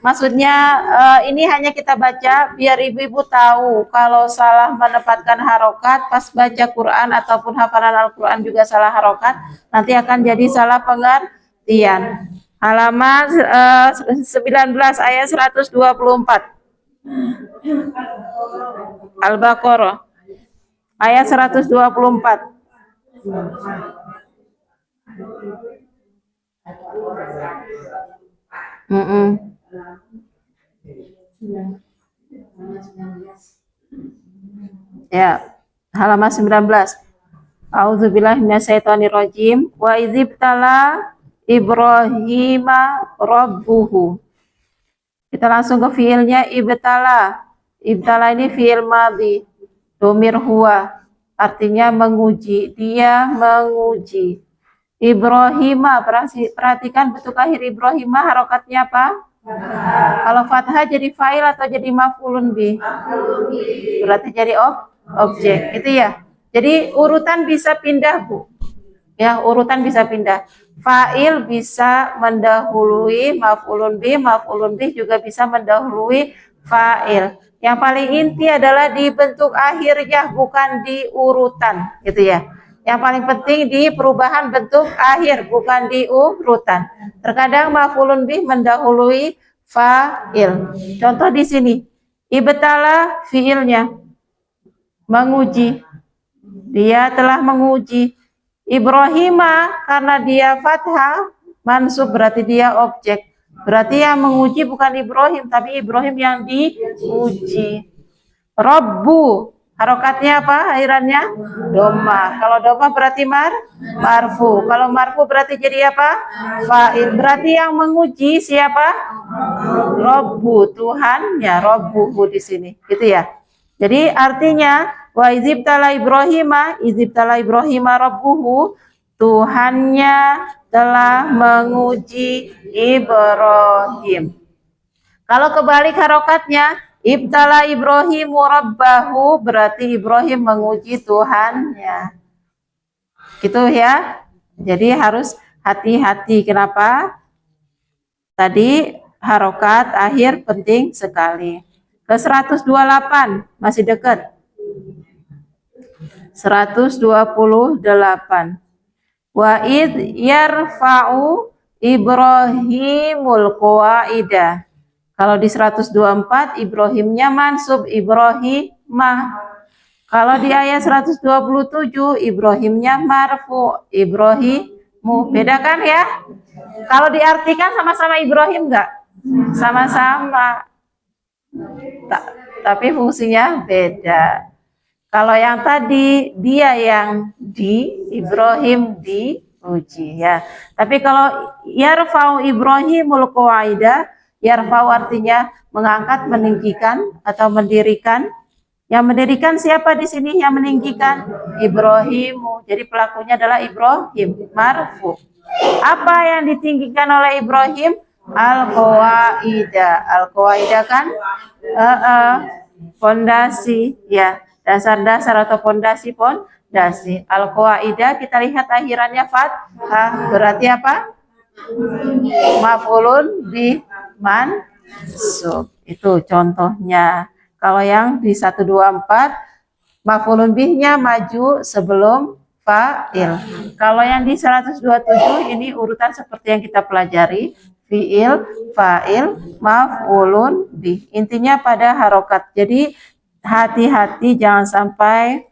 S1: Maksudnya ini hanya kita baca biar ibu-ibu tahu kalau salah menempatkan harokat pas baca Quran ataupun hafalan Al-Quran juga salah harokat, nanti akan jadi salah pengertian. Halaman 19 ayat 124. Al-Baqarah ayat 124. Ya, halaman 19. A'udzubillahi minasyaitonirrajim. Wa idzibtala Ibrahima rabbuhu. Kita langsung ke fiilnya ibtala. Ibtala ini fiil madhi. Domir huwa. Artinya menguji. Dia menguji. Ibrahima, perhatikan bentuk akhir Ibrahima harokatnya apa? Kalau fathah jadi fa'il atau jadi maf'ulun bih? Berarti jadi objek, itu ya. Jadi urutan bisa pindah, Bu. Ya, urutan bisa pindah. Fa'il bisa mendahului maf'ulun bih juga bisa mendahului fa'il. Yang paling inti adalah di bentuk akhirnya, bukan di urutan, gitu ya. Yang paling penting di perubahan bentuk akhir, bukan di urutan. Terkadang maf'ulun bih mendahului fa'il. Contoh di sini, ibtala fiilnya, menguji. Dia telah menguji. Ibrahima karena dia fathah, mansub berarti dia objek. Berarti yang menguji bukan Ibrahim, tapi Ibrahim yang diuji. Rabbu, harokatnya apa? Akhirannya doma. Kalau doma berarti marfu. Kalau marfu berarti jadi apa? Fa'il. Berarti yang menguji siapa? Rabbu, Tuhannya. Rabbuhu di sini. Gitu ya. Jadi artinya wa idzibtala Ibrahima rabbuhu, Tuhannya telah menguji Ibrahim. Kalau kebalik harokatnya, ibtala Ibrahimu rabbahu, berarti Ibrahim menguji Tuhannya. Gitu ya. Jadi harus hati-hati. Kenapa? Tadi harokat akhir penting sekali. Ke 128, masih dekat. 128. Wa id yarfa'u Ibrahimul qawaida. Kalau di 124 Ibrahimnya mansub Ibrahimah. Kalau di ayat 127 Ibrahimnya marfu Ibrahimu. Beda kan ya? Kalau diartikan sama-sama Ibrahim enggak? Sama-sama. Tapi fungsinya beda. Kalau yang tadi dia yang Ibrahim diuji ya. Tapi kalau yarfa'u Ibrahimul qawaida, yarfa'u artinya mengangkat, meninggikan atau mendirikan. Yang mendirikan siapa di sini? Yang meninggikan Ibrahimu. Jadi pelakunya adalah Ibrahim, marfu. Apa yang ditinggikan oleh Ibrahim? Al-qawaida. Al-qawaida kan fondasi ya, dasar-dasar atau fondasi. Al-qawaida kita lihat akhirannya fathah, berarti apa? Maf'ulun bih mansub. Itu contohnya. Kalau yang di 124 maf'ulun bihnya maju sebelum fa'il. Kalau yang di 127 ini urutan seperti yang kita pelajari, fi'il, fa'il, maf'ulun bih. Intinya pada harokat. Jadi hati-hati jangan sampai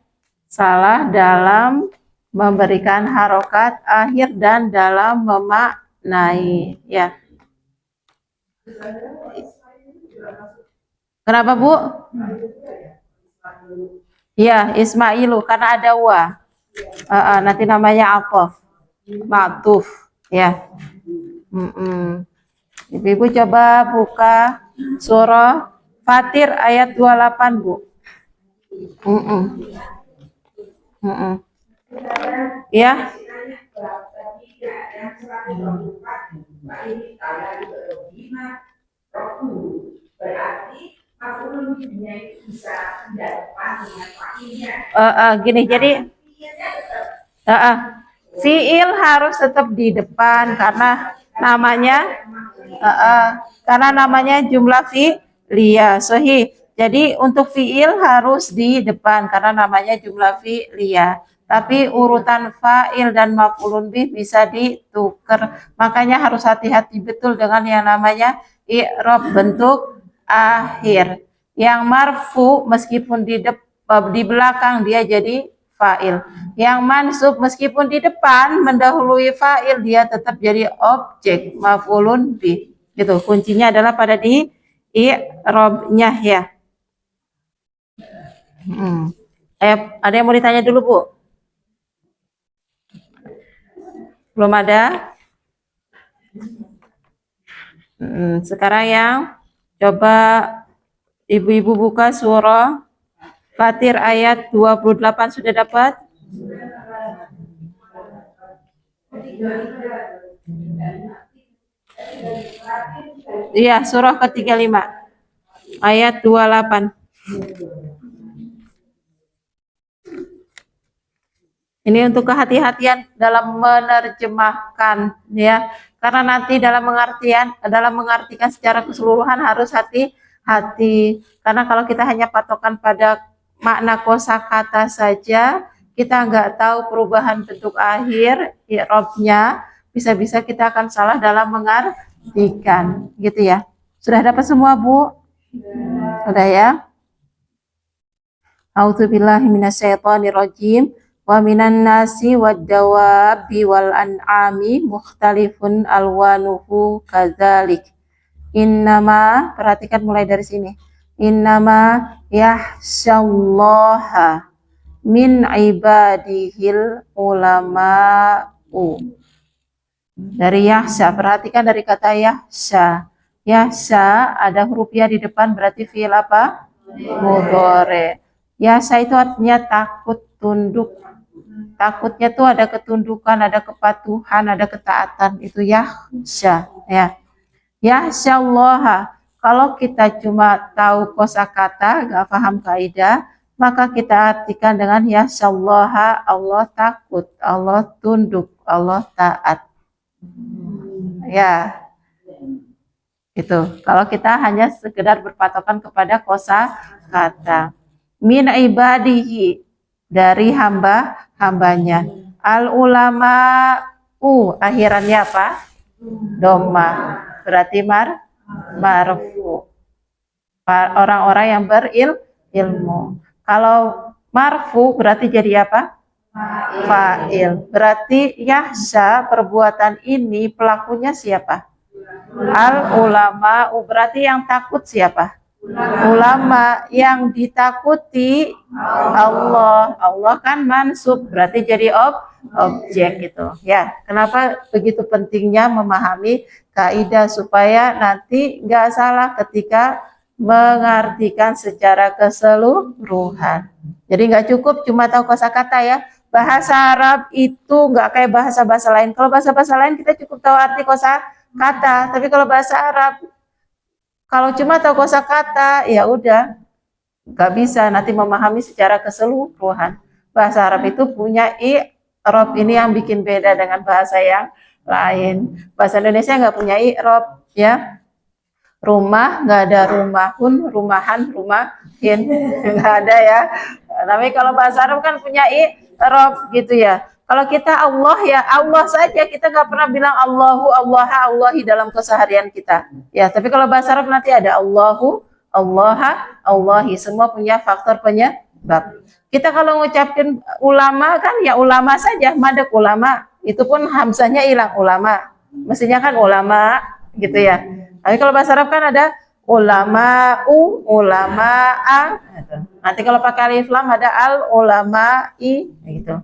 S1: salah dalam memberikan harokat akhir dan dalam memaknai ya. Kenapa, Bu? Ya, Ismailu karena ada wa. Nanti namanya apa? Ma'tuf ya. Ibu coba buka surah Fatir ayat 28, Bu. Ya. Gini, jadi fiil harus tetap di depan karena namanya Karena namanya jumlah fi'liyah. Sahih. Jadi untuk fi'il harus di depan karena namanya jumlah fi'liyah. Tapi urutan fa'il dan maf'ulun bih bisa ditukar. Makanya harus hati-hati betul dengan yang namanya i'rab bentuk akhir. Yang marfu meskipun di belakang dia jadi fa'il. Yang mansub meskipun di depan mendahului fa'il dia tetap jadi objek maf'ulun bih. Gitu. Kuncinya adalah pada di i'rabnya ya. Ada yang mau ditanya dulu, Bu? Belum ada? Sekarang yang coba ibu-ibu buka surah Fatir ayat 28 sudah dapat? Iya, surah ke-35 ayat 28. Ini untuk kehati-hatian dalam menerjemahkan ya. Karena nanti dalam mengartikan secara keseluruhan harus hati-hati. Karena kalau kita hanya patokan pada makna kosakata saja, kita nggak tahu perubahan bentuk akhir, i'rabnya, bisa-bisa kita akan salah dalam mengartikan, gitu ya. Sudah dapat semua, Bu? Sudah ya? A'udzubillahi minasyaitonirrajim. Wa minan nasi wad dawabi wal an'ami mukhtalifun alwanuhu kadzalik. Innama, perhatikan mulai dari sini. Innama yahsyallaha min ibadihil ulama'u. Dari yahsya, perhatikan dari kata yahsya. Yahsya ada huruf ya di depan berarti fi'il apa? Mudhari. Yahsya itu artinya takut, tunduk. Takutnya tuh ada ketundukan, ada kepatuhan, ada ketaatan. Itu yahsya ya. Yahsyallaha. Kalau kita cuma tahu kosakata, gak paham kaidah, maka kita artikan dengan yahsyallaha, Allah takut, Allah tunduk, Allah taat. Ya, itu. Kalau kita hanya sekedar berpatokan kepada kosakata. Min ibadihi, dari hambanya. Al ulama akhirannya apa? Doma. Berarti marfu. Orang-orang yang berilmu. Kalau marfu berarti jadi apa? Fa'il. Berarti yahsya, perbuatan ini pelakunya siapa? Al ulama. Berarti yang takut siapa? Ulama. Yang ditakuti Allah. Allah kan mansub, berarti jadi objek gitu ya. Kenapa begitu pentingnya memahami kaidah supaya nanti nggak salah ketika mengartikan secara keseluruhan. Jadi nggak cukup cuma tahu kosakata ya. Bahasa Arab itu nggak kayak bahasa-bahasa lain. Kalau bahasa-bahasa lain kita cukup tahu arti kosakata, tapi kalau bahasa Arab kalau cuma tahu kosakata ya udah nggak bisa nanti memahami secara keseluruhan. Bahasa Arab itu punya i'rab, ini yang bikin beda dengan bahasa yang lain. Bahasa Indonesia nggak punya i'rab ya. Rumah nggak ada rumahun, rumahan, rumahin nggak ada ya. Tapi kalau bahasa Arab kan punya i'rab gitu ya. Kalau kita Allah ya Allah saja, kita nggak pernah bilang Allahu, Allah, Allahi dalam keseharian kita. Ya, tapi kalau bahasa Arab nanti ada Allahu, Allah, Allahi, semua punya faktor penyebab. Kita kalau ngucapin ulama kan ya ulama saja, madek ulama, itu pun hamzahnya hilang ulama. Mestinya kan ulama gitu ya. Tapi kalau bahasa Arab kan ada ulama'u, ulama'a. Nanti kalau pakai alif lam ada al ulama'i gitu.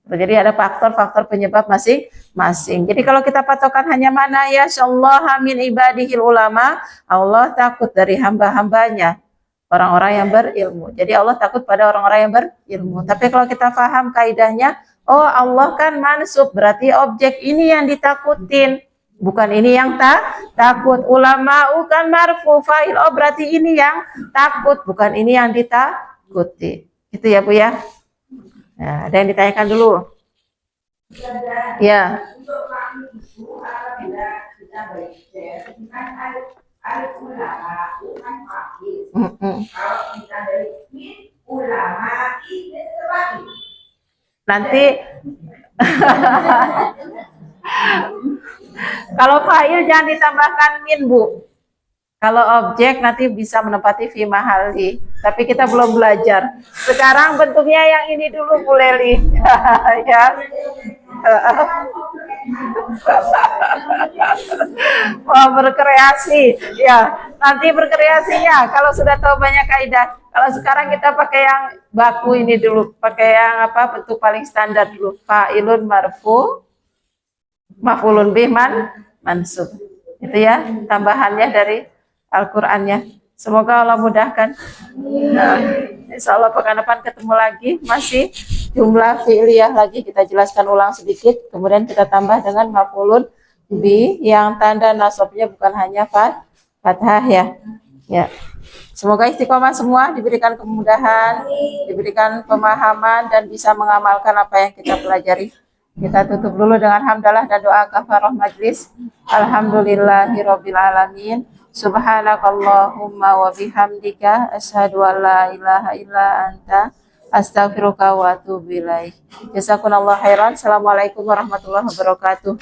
S1: Jadi ada faktor-faktor penyebab masing-masing. Jadi kalau kita patokan hanya mana ya Allah min ibadihil ulama, Allah takut dari hamba-hambanya, orang-orang yang berilmu. Jadi Allah takut pada orang-orang yang berilmu. Tapi kalau kita paham kaidahnya, oh Allah kan mansub, berarti objek ini yang ditakutin, bukan ini yang takut. Ulama kan marfu fa'il, oh berarti ini yang takut, bukan ini yang ditakuti. Itu ya Bu ya. Nah, ada yang ditanyakan dulu? Ya.
S2: alif ulama bukan fakir.
S1: Mm-mm.
S2: Kalau kita dari min ulama ini lagi.
S1: Nanti kalau fa'il jangan ditambahkan min, Bu. Kalau objek nanti bisa menempati fi mahali. Tapi kita belum belajar. Sekarang bentuknya yang ini dulu, Bu Leli. Ya. Wah, berkreasi. Ya, nanti berkreasinya kalau sudah tahu banyak kaidah. Kalau sekarang kita pakai yang baku ini dulu, pakai yang apa bentuk paling standar dulu. Fa'ilun marfu, maf'ulun bih mansub. Itu ya tambahannya dari Al-Qur'annya. Semoga Allah mudahkan. Nah, insya Allah pekan depan ketemu lagi, masih jumlah fi'liyah lagi kita jelaskan ulang sedikit, kemudian kita tambah dengan maf'ulun bi yang tanda nasabnya bukan hanya fathah ya. Ya. Semoga istiqomah semua, diberikan kemudahan, diberikan pemahaman dan bisa mengamalkan apa yang kita pelajari. Kita tutup dulu dengan hamdalah dan doa kafarah majlis. Alhamdulillahirabbil alamin. Subhanakallahumma wa bihamdika asyhadu an la ilaha illa anta astaghfiruka wa atubu ilaik. Jazakumullahu khairan. Assalamualaikum warahmatullahi wabarakatuh.